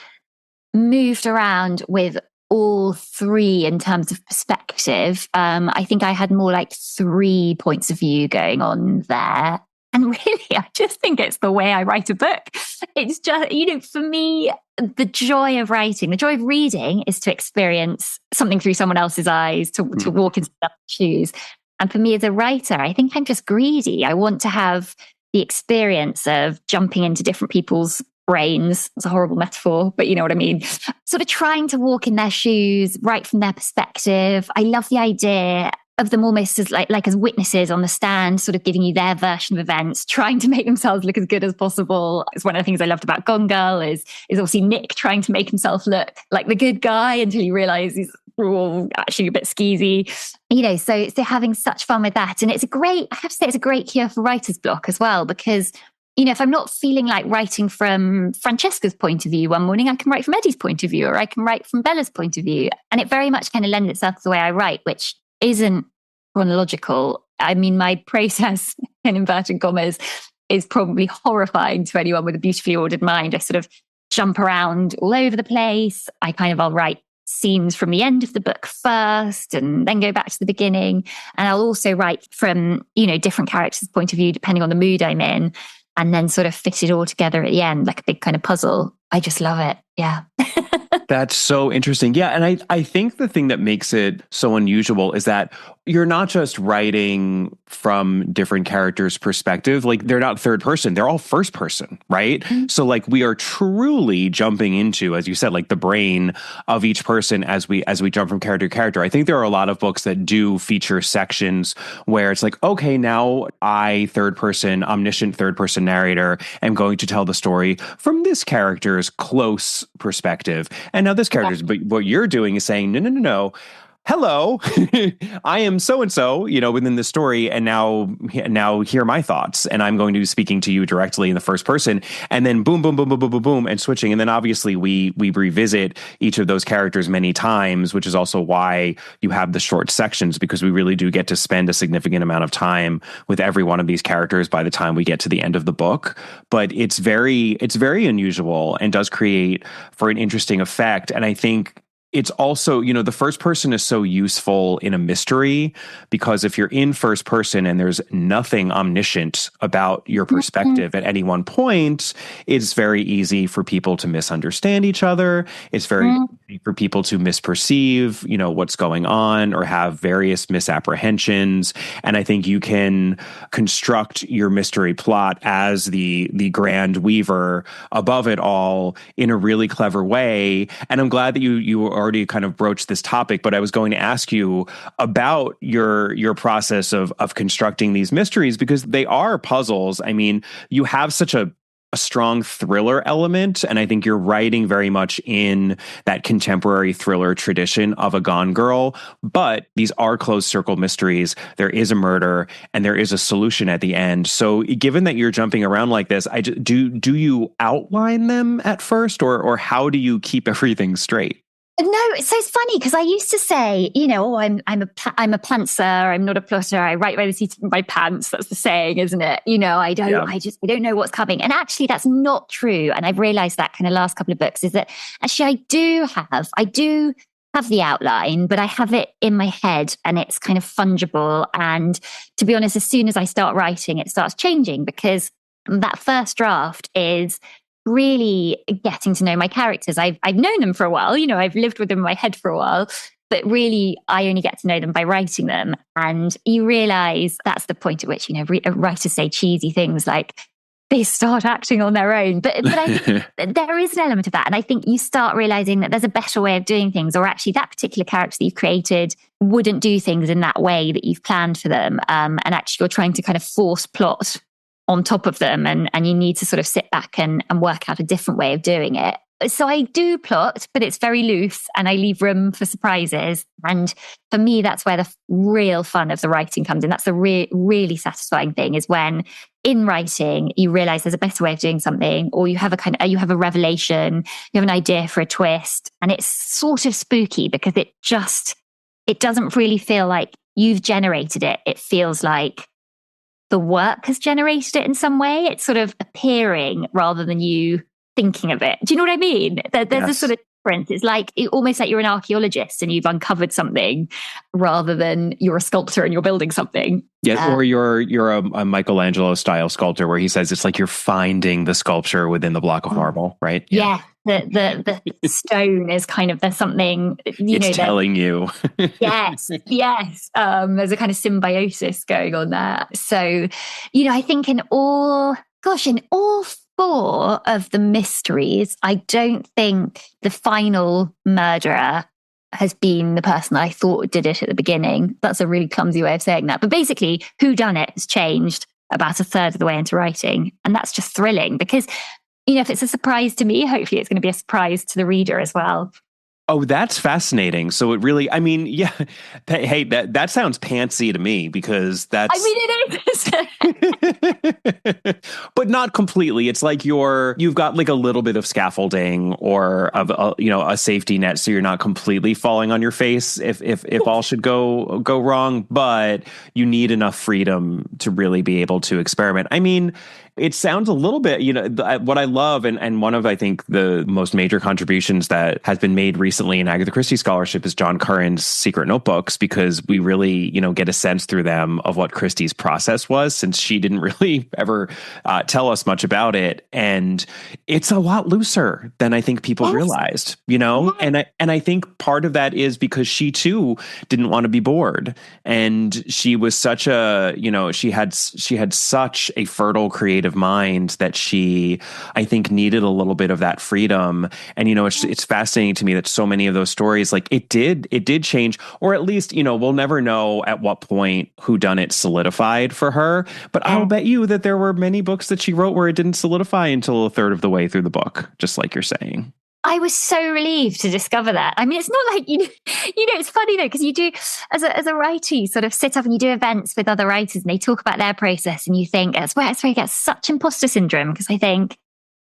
moved around with all three in terms of perspective. I think I had more like 3 points of view going on there. And really, I just think it's the way I write a book. It's just, for me, the joy of writing, the joy of reading is to experience something through someone else's eyes, to walk into someone's shoes. And for me as a writer, I think I'm just greedy. I want to have the experience of jumping into different people's brains. It's a horrible metaphor, but you know what I mean. Sort of trying to walk in their shoes, right from their perspective. I love the idea of them almost as like as witnesses on the stand, sort of giving you their version of events, trying to make themselves look as good as possible. It's one of the things I loved about Gone Girl is obviously Nick trying to make himself look like the good guy until you realise he's actually a bit skeezy. You know, so having such fun with that. And I have to say it's a great cure for writer's block as well, because you know, if I'm not feeling like writing from Francesca's point of view one morning, I can write from Eddie's point of view, or I can write from Bella's point of view. And it very much kind of lends itself to the way I write, which isn't chronological. I mean, my process, in inverted commas, is probably horrifying to anyone with a beautifully ordered mind. I sort of jump around all over the place. I'll write scenes from the end of the book first and then go back to the beginning. And I'll also write from, you know, different characters' point of view, depending on the mood I'm in, and then sort of fit it all together at the end, like a big kind of puzzle. I just love it. Yeah. That's so interesting. Yeah. And I think the thing that makes it so unusual is that you're not just writing from different characters' perspective. Like they're not third person, they're all first person, right? Mm-hmm. So like we are truly jumping into, as you said, like the brain of each person as we jump from character to character. I think there are a lot of books that do feature sections where it's like, okay, now I, third person, omniscient third person narrator, am going to tell the story from this character's close perspective. And now this character's, but what you're doing is saying, no. Hello, I am so-and-so, you know, within the story. And now hear my thoughts. And I'm going to be speaking to you directly in the first person. And then boom, boom, boom, boom, boom, boom, boom, and switching. And then obviously we revisit each of those characters many times, which is also why you have the short sections, because we really do get to spend a significant amount of time with every one of these characters by the time we get to the end of the book. But it's very unusual and does create for an interesting effect. And I think it's also, you know, the first person is so useful in a mystery, because if you're in first person and there's nothing omniscient about your perspective at any one point, it's very easy for people to misunderstand each other. It's very easy for people to misperceive, you know, what's going on or have various misapprehensions. And I think you can construct your mystery plot as the grand weaver above it all in a really clever way. And I'm glad that you already kind of broached this topic, but I was going to ask you about your process of constructing these mysteries, because they are puzzles. I mean, you have such a strong thriller element, and I think you're writing very much in that contemporary thriller tradition of a Gone Girl, but these are closed circle mysteries. There is a murder and there is a solution at the end. So given that you're jumping around like this, do you outline them at first, or how do you keep everything straight? No, so it's funny because I used to say, you know, I'm a pantser, I'm not a plotter. I write by the seat of my pants. That's the saying, isn't it? You know, I don't know what's coming. And actually, that's not true. And I've realized that kind of last couple of books is that actually I do have the outline, but I have it in my head and it's kind of fungible. And to be honest, as soon as I start writing, it starts changing, because that first draft is really getting to know my characters. I've known them for a while, you know, I've lived with them in my head for a while, but really I only get to know them by writing them. And you realize that's the point at which, you know, writers say cheesy things like they start acting on their own. But I think there is an element of that. And I think you start realizing that there's a better way of doing things, or actually that particular character that you've created wouldn't do things in that way that you've planned for them. And actually you're trying to kind of force plot on top of them, and you need to sort of sit back and work out a different way of doing it. So I do plot, but it's very loose and I leave room for surprises. And for me, that's where the real fun of the writing comes in. That's the really satisfying thing, is when in writing, you realize there's a better way of doing something, or you have a revelation, you have an idea for a twist, and it's sort of spooky because it doesn't really feel like you've generated it. It feels like the work has generated it in some way. It's sort of appearing rather than you thinking of it. Do you know what I mean? There's a sort of difference. It's like almost like you're an archaeologist and you've uncovered something rather than you're a sculptor and you're building something. Yeah, or you're a Michelangelo style sculptor where he says it's like you're finding the sculpture within the block of marble, right? Yeah, the stone is kind of, there's something, it's telling you. Yes. There's a kind of symbiosis going on there. So, I think in all four of the mysteries, I don't think the final murderer has been the person I thought did it at the beginning. That's a really clumsy way of saying that. But basically, whodunit has changed about a third of the way into writing. And that's just thrilling because, if it's a surprise to me, hopefully it's going to be a surprise to the reader as well. Oh, that's fascinating. So it really, yeah. Hey, that sounds pantsy to me because that's... it is. But not completely. It's like you've got like a little bit of scaffolding or of a safety net, so you're not completely falling on your face if all should go wrong. But you need enough freedom to really be able to experiment. It sounds a little bit, what I love, and one of, I think, the most major contributions that has been made recently in Agatha Christie scholarship is John Curran's Secret Notebooks, because we really, get a sense through them of what Christie's process was, since she didn't really ever tell us much about it. And it's a lot looser than I think people realized, and I think part of that is because she too didn't want to be bored. And she was such a, she had such a fertile creative mind that she, I think, needed a little bit of that freedom. And it's fascinating to me that so many of those stories, like it did change, or at least we'll never know at what point whodunit solidified for her. But I'll bet you that there were many books that she wrote where it didn't solidify until a third of the way through the book, just like you're saying. I was so relieved to discover that. It's not like, it's funny though, because you do, as a writer, you sort of sit up and you do events with other writers and they talk about their process, and you think, that's where you get such imposter syndrome, because I think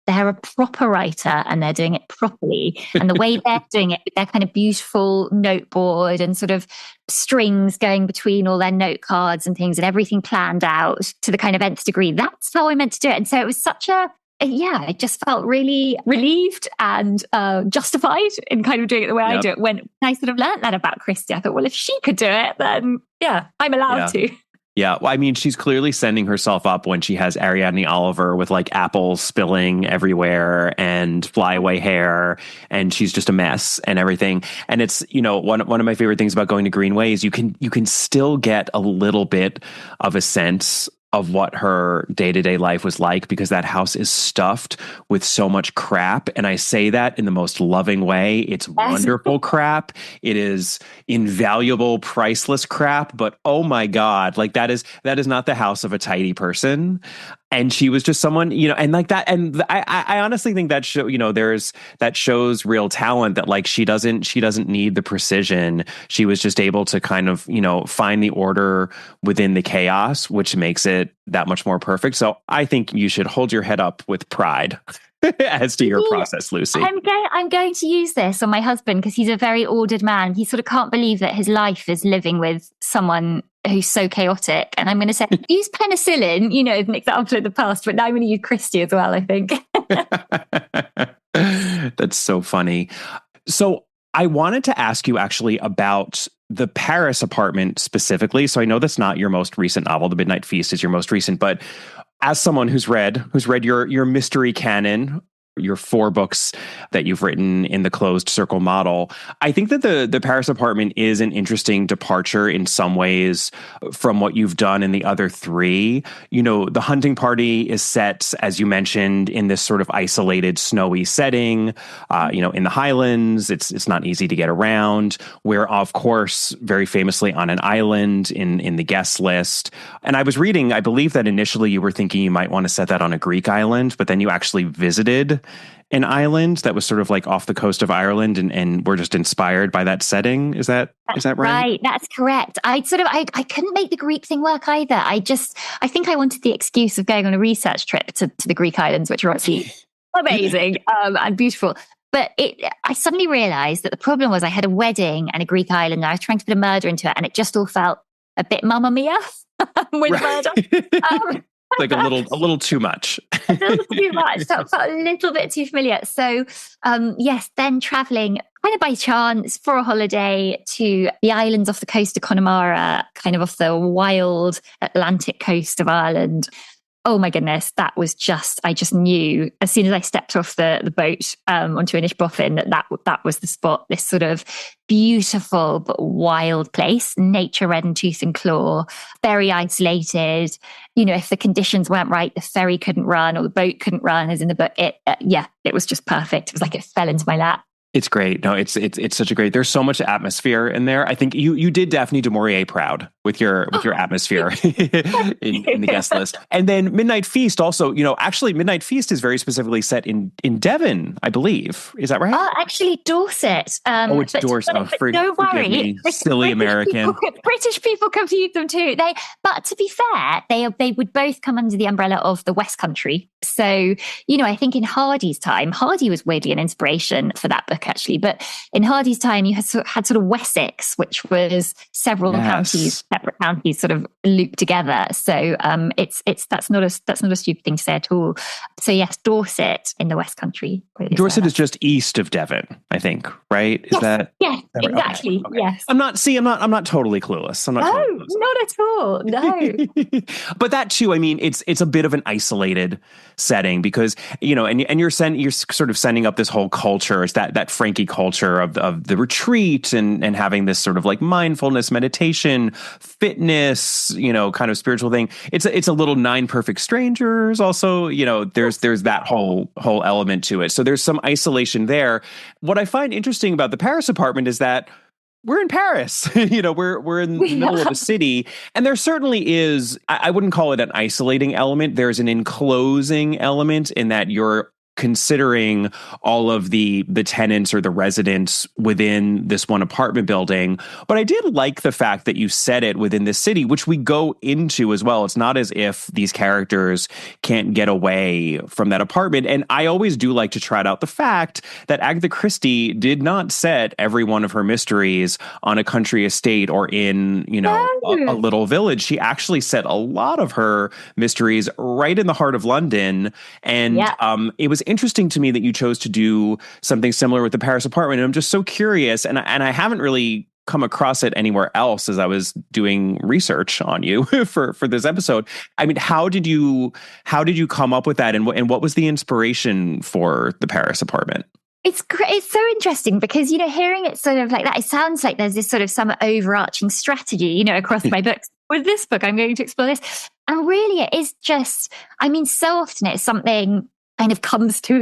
they're a proper writer and they're doing it properly. And the way they're doing it, their kind of beautiful noteboard and sort of strings going between all their note cards and things and everything planned out to the kind of nth degree. That's how I meant to do it. And so it was I just felt really relieved and justified in kind of doing it the way I do it. When I sort of learned that about Christie, I thought, well, if she could do it, then I'm allowed to. Yeah, well, she's clearly sending herself up when she has Ariadne Oliver with like apples spilling everywhere and flyaway hair, and she's just a mess and everything. And it's, one of my favorite things about going to Greenway is you can still get a little bit of a sense of what her day-to-day life was like, because that house is stuffed with so much crap. And I say that in the most loving way. It's wonderful crap. It is invaluable, priceless crap. But oh my God, like that is not the house of a tidy person. And she was just someone, and like that. And I honestly think that that shows real talent, that like she doesn't need the precision. She was just able to kind of, find the order within the chaos, which makes it that much more perfect. So I think you should hold your head up with pride as to your process, Lucy. I'm going to use this on my husband, because he's a very ordered man. He sort of can't believe that his life is living with someone who's so chaotic. And I'm going to say, use penicillin, as an example in the past, but now I'm going to use Christie as well, I think. That's so funny. So I wanted to ask you actually about the Paris apartment specifically. So I know that's not your most recent novel. The Midnight Feast is your most recent, but as someone who's read your mystery canon, your 4 books that you've written in the closed circle model, I think that the Paris apartment is an interesting departure in some ways from what you've done in the other 3. The hunting party is set, as you mentioned, in this sort of isolated, snowy setting, in the Highlands. It's not easy to get around. We're, of course, very famously on an island in the guest list. And I was reading, I believe that initially you were thinking you might want to set that on a Greek island, but then you actually visited an island that was sort of like off the coast of Ireland, and were just inspired by that setting. Is that right? Right, that's correct. I couldn't make the Greek thing work either. I think I wanted the excuse of going on a research trip to the Greek islands, which are obviously amazing and beautiful. But I suddenly realized that the problem was I had a wedding and a Greek island, and I was trying to put a murder into it, and it just all felt a bit Mamma Mia with murder. Like a little too much. A little too much. So it felt a little bit too familiar. So yes, then traveling kind of by chance for a holiday to the islands off the coast of Connemara, kind of off the wild Atlantic coast of Ireland. oh my goodness, that was just, I just knew as soon as I stepped off the boat onto Inishbofin that was the spot, this sort of beautiful but wild place, nature red in tooth and claw, very isolated. If the conditions weren't right, the ferry couldn't run or the boat couldn't run, as in the book. It was just perfect. It was like it fell into my lap. It's great. No, it's such a great. There's so much atmosphere in there. I think you did Daphne du Maurier proud with your atmosphere in the guest list. And then Midnight Feast also. Actually, Midnight Feast is very specifically set in Devon, I believe. Is that right? Actually, Dorset. It's Dorset. Don't worry, me, silly American. British people confuse them too. But to be fair, they would both come under the umbrella of the West Country. So I think in Hardy's time, Hardy was weirdly an inspiration for that book, actually. But in Hardy's time, you had sort of Wessex, which was several separate counties, sort of looped together. So that's not a stupid thing to say at all. So yes, Dorset in the West Country. Dorset is just east of Devon, I think, right? Is that? Yeah, exactly. Okay. Yes. I'm not totally clueless. Not at all. No. But that too, I mean, it's a bit of an isolated setting because and you're sort of sending up this whole culture. It's that Frankie culture of the retreat and having this sort of like mindfulness, meditation, fitness, kind of spiritual thing. It's a little 9 Perfect Strangers. Also, there's that whole element to it. So there's some isolation there. What I find interesting about the Paris apartment is that we're in Paris, we're in the middle of the city. And there certainly is, I wouldn't call it an isolating element. There's an enclosing element in that you're considering all of the tenants or the residents within this one apartment building. But I did like the fact that you set it within the city, which we go into as well. It's not as if these characters can't get away from that apartment. And I always do like to trot out the fact that Agatha Christie did not set every one of her mysteries on a country estate or in, a little village. She actually set a lot of her mysteries right in the heart of London. And it was interesting to me that you chose to do something similar with the Paris apartment. And I'm just so curious. And I haven't really come across it anywhere else as I was doing research on you for this episode. I mean, how did you come up with that? And what was the inspiration for the Paris apartment? It's great. It's so interesting because, hearing it sort of like that, it sounds like there's this sort of some overarching strategy, across my books. With this book, I'm going to explore this. And really it is just, so often it's something kind of comes to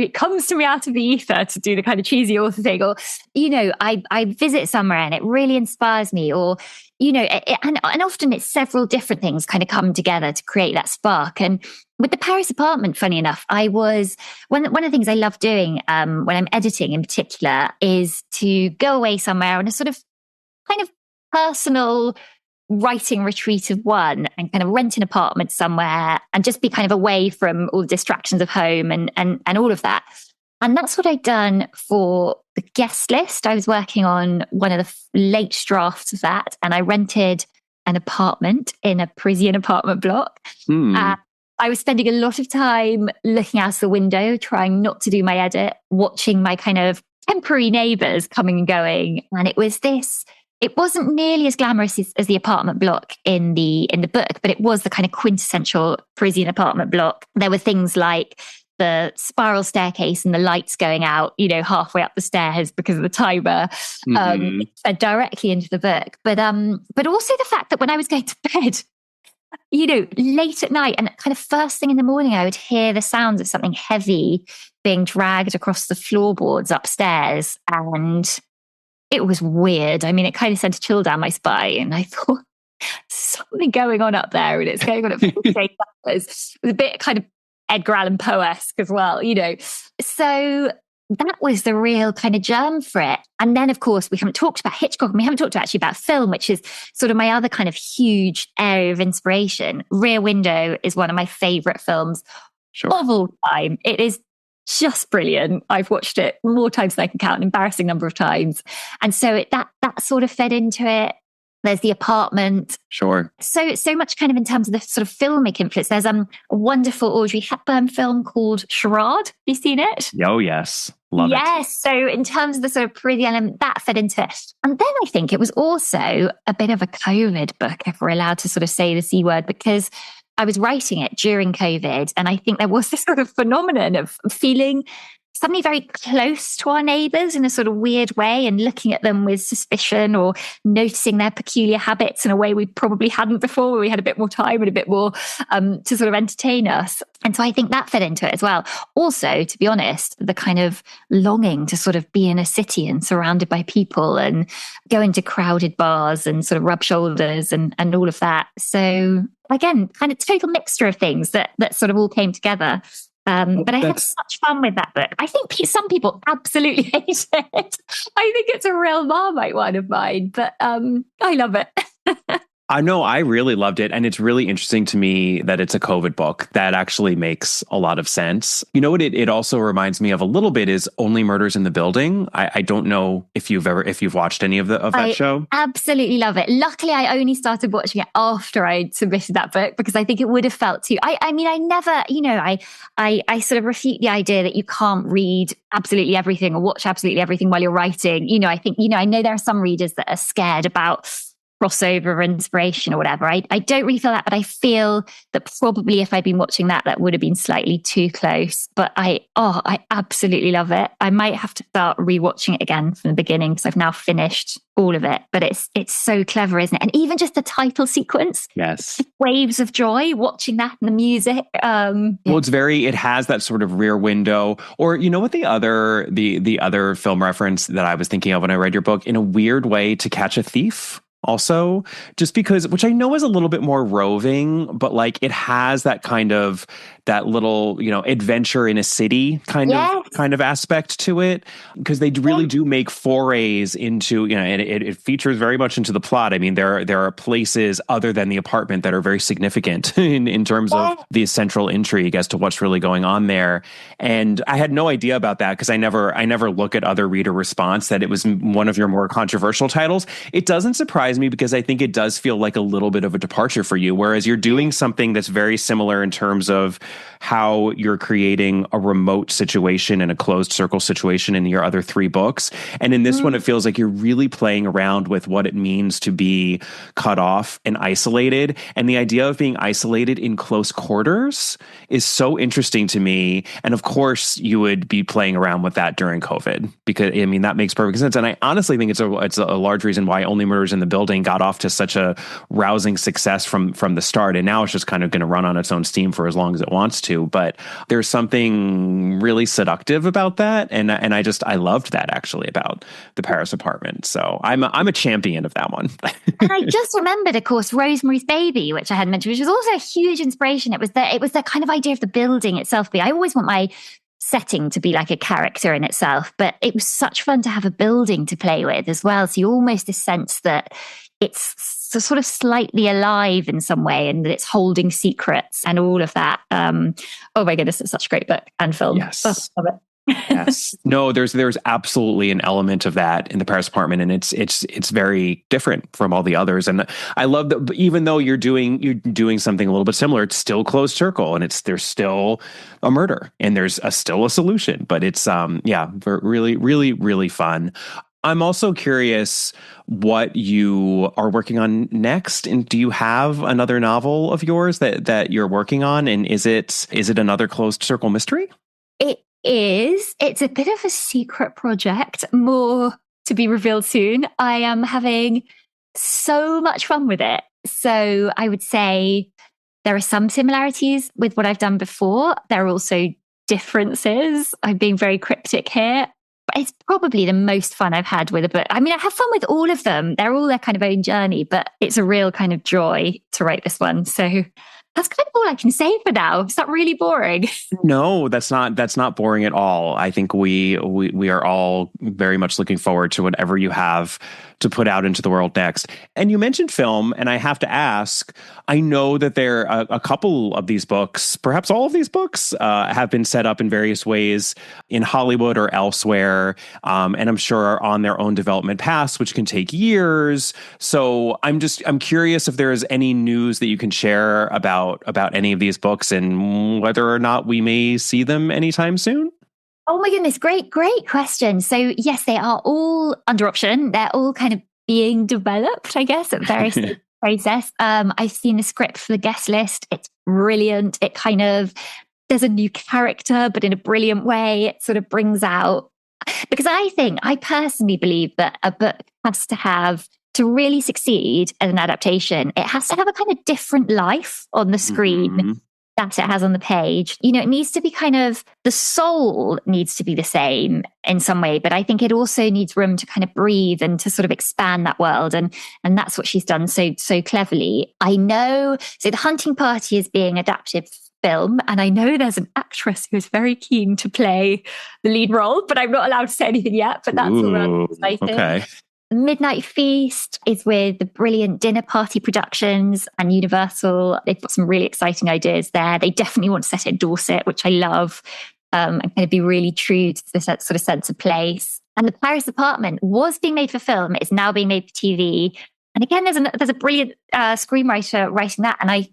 me out of the ether to do the kind of cheesy author thing, or I visit somewhere and it really inspires me, or and often it's several different things kind of come together to create that spark. And with the Paris apartment, funny enough, I was one of the things I love doing when I'm editing in particular is to go away somewhere on a sort of kind of personal writing retreat of one and kind of rent an apartment somewhere and just be kind of away from all the distractions of home and all of that. And that's what I'd done for the guest list. I was working on one of the late drafts of that, and I rented an apartment in a Parisian apartment block. I was spending a lot of time looking out the window, trying not to do my edit, watching my kind of temporary neighbours coming and going. And it wasn't nearly as glamorous as the apartment block in the book, but it was the kind of quintessential Parisian apartment block. There were things like the spiral staircase and the lights going out, halfway up the stairs because of the timer, fed directly into the book. But also the fact that when I was going to bed, late at night and kind of first thing in the morning, I would hear the sounds of something heavy being dragged across the floorboards upstairs. And it was weird. It kind of sent a chill down my spine. I thought, something going on up there, and it's going on at 48 hours. It was a bit kind of Edgar Allan Poe-esque as well, So that was the real kind of germ for it. And then, of course, we haven't talked about Hitchcock, and we haven't talked actually about film, which is sort of my other kind of huge area of inspiration. Rear Window is one of my favorite films of all time. It is just brilliant. I've watched it more times than I can count, an embarrassing number of times. And so that sort of fed into it. There's the apartment. Sure. So much kind of in terms of the sort of filmic influence. There's a wonderful Audrey Hepburn film called Charade. Have you seen it? Oh, yes. Love it. Yes. So in terms of the sort of Parisian element, that fed into it. And then I think it was also a bit of a COVID book, if we're allowed to sort of say the C word, because I was writing it during COVID, and I think there was this sort of phenomenon of feeling suddenly very close to our neighbours in a sort of weird way, and looking at them with suspicion or noticing their peculiar habits in a way we probably hadn't before, where we had a bit more time and a bit more to sort of entertain us. And so I think that fed into it as well. Also, to be honest, the kind of longing to sort of be in a city and surrounded by people and go into crowded bars and sort of rub shoulders and all of that. So again, kind of total mixture of things that sort of all came together. But I had such fun with that book. I think some people absolutely hate it. I think it's a real Marmite one of mine, but I love it. I know, I really loved it. And it's really interesting to me that it's a COVID book. That actually makes a lot of sense. You know what it also reminds me of a little bit is Only Murders in the Building. I don't know if you've watched any of that show. Absolutely love it. Luckily, I only started watching it after I'd submitted that book, because I think it would have felt too. I mean, I never, I sort of refute the idea that you can't read absolutely everything or watch absolutely everything while you're writing. I think, I know there are some readers that are scared about crossover or inspiration or whatever. I don't really feel that, but I feel that probably if I'd been watching that would have been slightly too close. But I absolutely love it. I might have to start rewatching it again from the beginning, because I've now finished all of it. But it's so clever, isn't it? And even just the title sequence. Yes. Waves of joy, watching that and the music. Well, it has that sort of Rear Window, or what the other film reference that I was thinking of when I read your book, in a weird way, To Catch a Thief. Also, just because, which I know is a little bit more roving, but like it has that kind of, that little, adventure in a city kind of aspect to it, because they really do make forays into, and it features very much into the plot. I mean, there are places other than the apartment that are very significant in terms of the central intrigue as to what's really going on there. And I had no idea about that, because I never look at other reader response that it was one of your more controversial titles. It doesn't surprise me, because I think it does feel like a little bit of a departure for you, whereas you're doing something that's very similar in terms of how you're creating a remote situation and a closed circle situation in your other three books. And in this one, it feels like you're really playing around with what it means to be cut off and isolated. And the idea of being isolated in close quarters is so interesting to me. And of course, you would be playing around with that during COVID, because I mean, that makes perfect sense. And I honestly think it's a large reason why Only Murders in the Building got off to such a rousing success from the start. And now it's just kind of going to run on its own steam for as long as it wants to. But there's something really seductive about that. And I loved that actually about the Paris apartment. So I'm a champion of that one. And I just remembered, of course, Rosemary's Baby, which I hadn't mentioned, which was also a huge inspiration. It was the kind of idea of the building itself. I always want my setting to be like a character in itself, but it was such fun to have a building to play with as well. So you almost sense that it's sort of slightly alive in some way, and that it's holding secrets and all of that. Oh my goodness, it's such a great book and film. Yes. Oh, love it. Yes. No, there's absolutely an element of that in the Paris apartment, and it's very different from all the others. And I love that even though you're doing something a little bit similar, it's still closed circle, and there's still a murder, and there's still a solution. But it's really, really, really fun. I'm also curious what you are working on next, and do you have another novel of yours that you're working on? And is it another closed circle mystery? It is. It's a bit of a secret project, more to be revealed soon. I am having so much fun with it. So I would say there are some similarities with what I've done before. There are also differences. I'm being very cryptic here. But it's probably the most fun I've had with a book. I mean, I have fun with all of them. They're all their kind of own journey, but it's a real kind of joy to write this one. So that's kind of all I can say for now. Is that really boring? No, that's not boring at all. I think we are all very much looking forward to whatever you have to put out into the world next. And you mentioned film, and I have to ask, I know that there are a couple of these books, perhaps all of these books, have been set up in various ways in Hollywood or elsewhere, and I'm sure are on their own development paths, which can take years. So I'm curious if there is any news that you can share about any of these books and whether or not we may see them anytime soon. Oh my goodness, great question. So yes, they are all under option. They're all kind of being developed, I guess, at various stages. process. I've seen the script for the guest list. It's brilliant. It kind of, there's a new character, but in a brilliant way. It sort of brings out, because I personally believe that a book has to really succeed as an adaptation, it has to have a kind of different life on the screen that it has on the page. You know, it needs to be kind of, the soul needs to be the same in some way, but I think it also needs room to kind of breathe and to sort of expand that world. And that's what she's done so cleverly. I know, so The Hunting Party is being adapted film, and I know there's an actress who is very keen to play the lead role, but I'm not allowed to say anything yet, but that's all I'm excited. Okay. Midnight Feast is with the brilliant Dinner Party Productions and Universal. They've got some really exciting ideas there. They definitely want to set it in Dorset, which I love, and kind of be really true to this sort of sense of place. And The Paris Apartment was being made for film. It's now being made for TV. And again, there's a brilliant screenwriter writing that, and I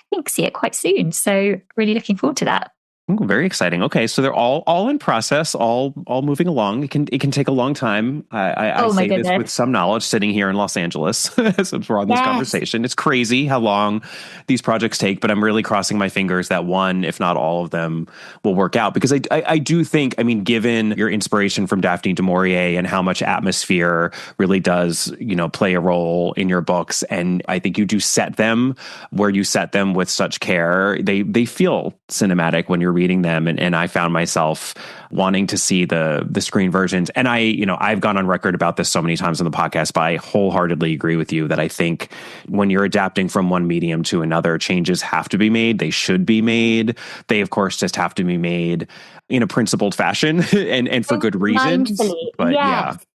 think, see it quite soon. So really looking forward to that. Ooh, very exciting. Okay, so they're all in process, all moving along. It can take a long time. I say this with some knowledge, sitting here in Los Angeles since we're on this conversation. It's crazy how long these projects take, but I'm really crossing my fingers that one, if not all of them, will work out. Because I do think, I mean, given your inspiration from Daphne du Maurier and how much atmosphere really does, play a role in your books, and I think you do set them where you set them with such care. They feel cinematic when you're reading them, and I found myself wanting to see the screen versions. And I've gone on record about this so many times on the podcast, but I wholeheartedly agree with you that I think when you're adapting from one medium to another, changes have to be made. They should be made. They, of course, just have to be made in a principled fashion and for good reasons. But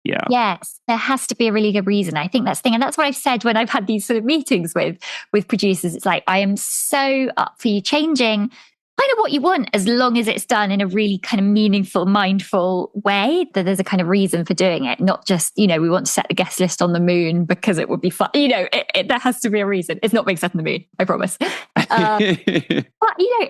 Yes, there has to be a really good reason. I think that's the thing. And that's what I've said when I've had these sort of meetings with producers. It's like, I am so up for you changing kind of what you want, as long as it's done in a really kind of meaningful, mindful way, that there's a kind of reason for doing it, not just, we want to set the guest list on the moon because it would be fun. There has to be a reason. It's not being set on the moon, I promise. But,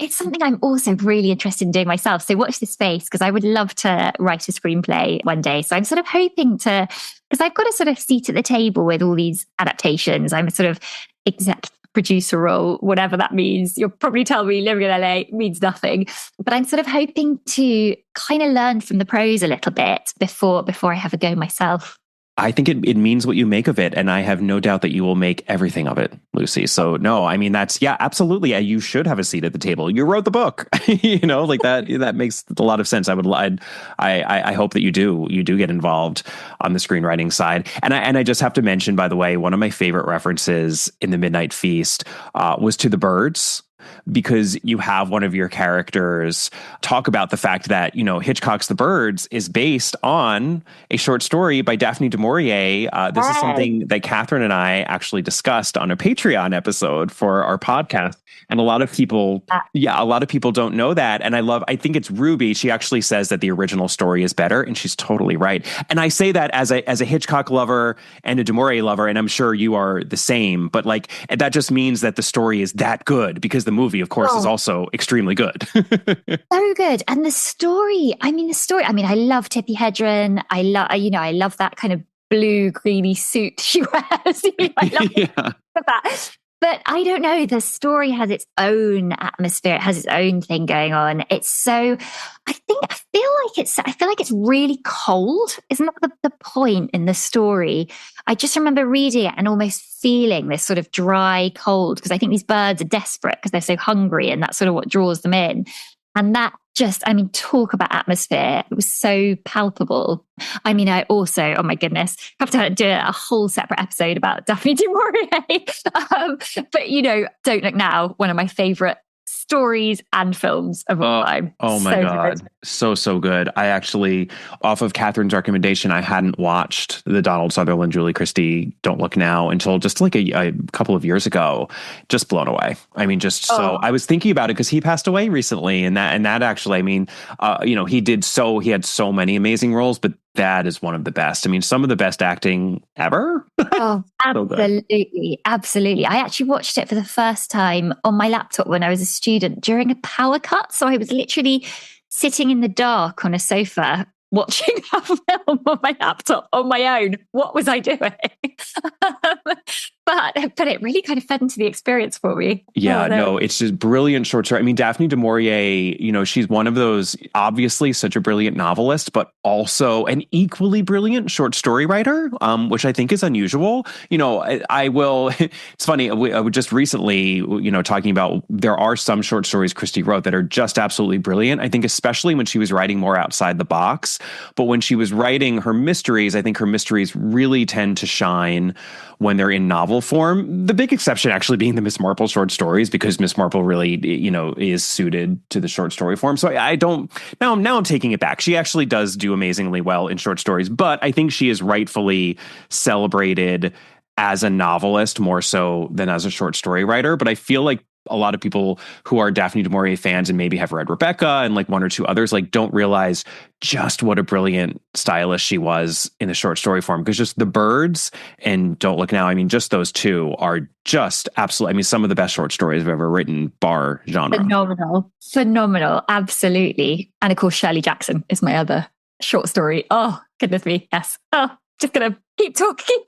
it's something I'm also really interested in doing myself. So watch this space, because I would love to write a screenplay one day. So I'm sort of hoping to, because I've got a sort of seat at the table with all these adaptations. I'm a sort of executive producer role, whatever that means. You'll probably tell me living in LA means nothing, but I'm sort of hoping to kind of learn from the pros a little bit before I have a go myself. I think it means what you make of it. And I have no doubt that you will make everything of it, Lucy. So no, I mean, absolutely. You should have a seat at the table. You wrote the book, like that makes a lot of sense. I hope that you do get involved on the screenwriting side. And I just have to mention, by the way, one of my favorite references in The Midnight Feast was to the birds. Because you have one of your characters talk about the fact that, Hitchcock's The Birds is based on a short story by Daphne du Maurier. This is something that Catherine and I actually discussed on a Patreon episode for our podcast. And a lot of people don't know that. And I think it's Ruby. She actually says that the original story is better, and she's totally right. And I say that as a Hitchcock lover and a du Maurier lover, and I'm sure you are the same, but that just means that the story is that good, because the movie, of course, is also extremely good. So good. And the story, I love Tippi Hedren. I love that kind of blue, greeny suit she wears. I love that. But I don't know, the story has its own atmosphere. It has its own thing going on. It's so, I feel like it's really cold. Isn't that the point in the story? I just remember reading it and almost feeling this sort of dry cold, because I think these birds are desperate because they're so hungry, and that's sort of what draws them in. And that just, talk about atmosphere. It was so palpable. I also, oh my goodness, have to do a whole separate episode about Daphne du Maurier. But, Don't Look Now, one of my favorite stories and films of all time. Oh my God. Good. So good. I actually, off of Catherine's recommendation, I hadn't watched the Donald Sutherland, Julie Christie Don't Look Now until just a couple of years ago. Just blown away. So I was thinking about it because he passed away recently, and that actually, he had so many amazing roles, but that is one of the best. Some of the best acting ever. Oh, absolutely. Absolutely. I actually watched it for the first time on my laptop when I was a student during a power cut. So I was literally sitting in the dark on a sofa watching a film on my laptop on my own. What was I doing? but it really kind of fed into the experience for me. Yeah, no, it's just brilliant short story. I mean, Daphne du Maurier, she's one of those, obviously such a brilliant novelist, but also an equally brilliant short story writer, which I think is unusual. I will, it's funny, I was just recently, talking about there are some short stories Christie wrote that are just absolutely brilliant. I think especially when she was writing more outside the box, but when she was writing her mysteries, I think her mysteries really tend to shine when they're in novel form. The big exception actually being the Miss Marple short stories, because Miss Marple really, is suited to the short story form. So I don't, now I'm taking it back. She actually does do amazingly well in short stories, but I think she is rightfully celebrated as a novelist more so than as a short story writer. But I feel like a lot of people who are Daphne du Maurier fans and maybe have read Rebecca and like one or two others, like don't realize just what a brilliant stylist she was in the short story form. Because just The Birds and Don't Look Now, I mean, just those two are just absolutely, I mean, some of the best short stories I've ever written, bar genre. Phenomenal. Absolutely. And of course, Shirley Jackson is my other short story. Oh, goodness me. Yes. Oh, just going to keep talking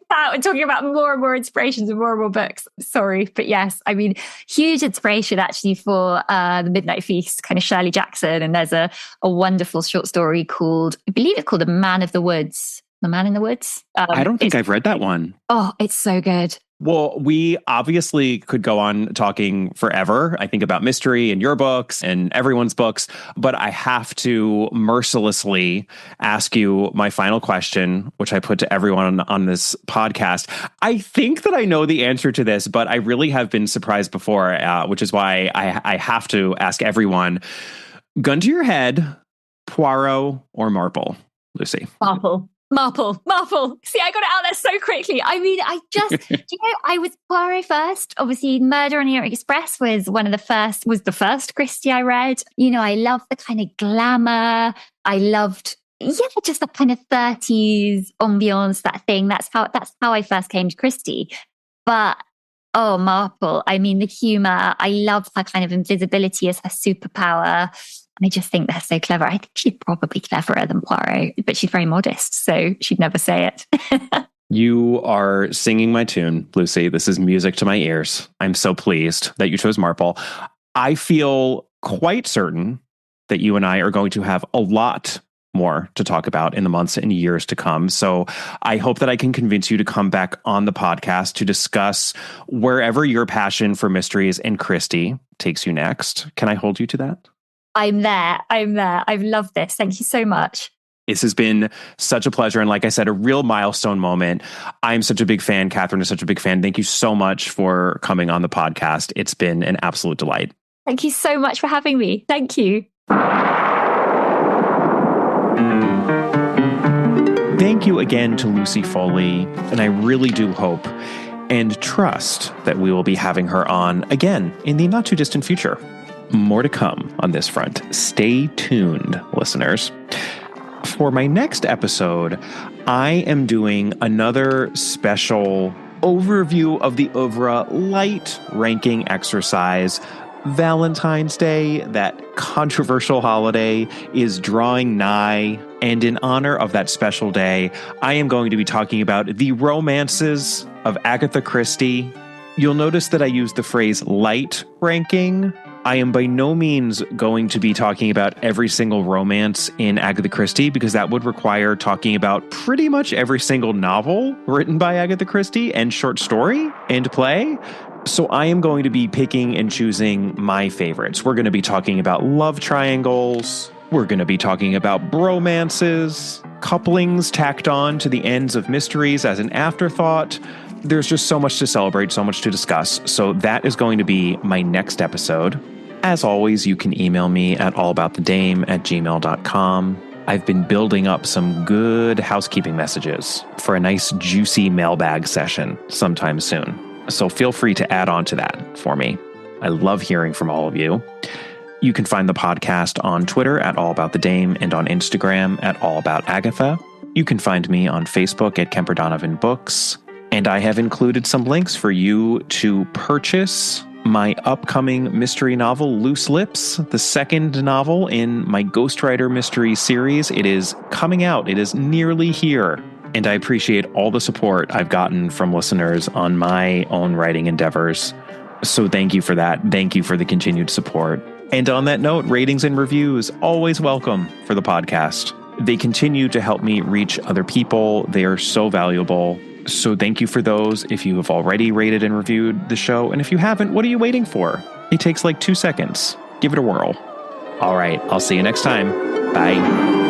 about and talking about more and more inspirations and more books. Sorry. But yes, I mean, huge inspiration actually for The Midnight Feast, kind of Shirley Jackson. And there's a wonderful short story called, I believe it's called The Man in the Woods. I don't think I've read that one. Oh, it's so good. Well, we obviously could go on talking forever, I think, about mystery and your books and everyone's books, but I have to mercilessly ask you my final question, which I put to everyone on this podcast. I think that I know the answer to this, but I really have been surprised before, which is why I have to ask everyone. Gun to your head, Poirot or Marple, Lucy? Marple. See, I got it out there so quickly. I mean, I was Poirot first. Obviously, Murder on the Orient Express was the first Christie I read. I love the kind of glamour. I loved, just the kind of 30s ambiance, that thing. That's how I first came to Christie. But Marple, I mean, the humor, I love her kind of invisibility as her superpower. I just think they're so clever. I think she's probably cleverer than Poirot, but she's very modest, so she'd never say it. You are singing my tune, Lucy. This is music to my ears. I'm so pleased that you chose Marple. I feel quite certain that you and I are going to have a lot more to talk about in the months and years to come. So I hope that I can convince you to come back on the podcast to discuss wherever your passion for mysteries and Christie takes you next. Can I hold you to that? I'm there. I've loved this. Thank you so much. This has been such a pleasure. And like I said, a real milestone moment. I'm such a big fan. Catherine is such a big fan. Thank you so much for coming on the podcast. It's been an absolute delight. Thank you so much for having me. Thank you. Thank you again to Lucy Foley. And I really do hope and trust that we will be having her on again in the not too distant future. More to come on this front. Stay tuned, listeners. For my next episode, I am doing another special overview of the oeuvre light ranking exercise. Valentine's Day, that controversial holiday, is drawing nigh. And in honor of that special day, I am going to be talking about the romances of Agatha Christie. You'll notice that I use the phrase light ranking. I am by no means going to be talking about every single romance in Agatha Christie, because that would require talking about pretty much every single novel written by Agatha Christie and short story and play. So I am going to be picking and choosing my favorites. We're going to be talking about love triangles. We're going to be talking about bromances, couplings tacked on to the ends of mysteries as an afterthought. There's just so much to celebrate, so much to discuss. So that is going to be my next episode. As always, you can email me at allaboutthedame@gmail.com. I've been building up some good housekeeping messages for a nice juicy mailbag session sometime soon. So feel free to add on to that for me. I love hearing from all of you. You can find the podcast on Twitter at allaboutthedame and on Instagram at allaboutagatha. You can find me on Facebook at Kemper Donovan Books. And I have included some links for you to purchase my upcoming mystery novel, Loose Lips, the second novel in my Ghostwriter mystery series. It is coming out. It is nearly here. And I appreciate all the support I've gotten from listeners on my own writing endeavors. So thank you for that. Thank you for the continued support. And on that note, ratings and reviews, always welcome for the podcast. They continue to help me reach other people. They are so valuable. So thank you for those if you have already rated and reviewed the show. And if you haven't, what are you waiting for? It takes like 2 seconds. Give it a whirl. All right, I'll see you next time. Bye.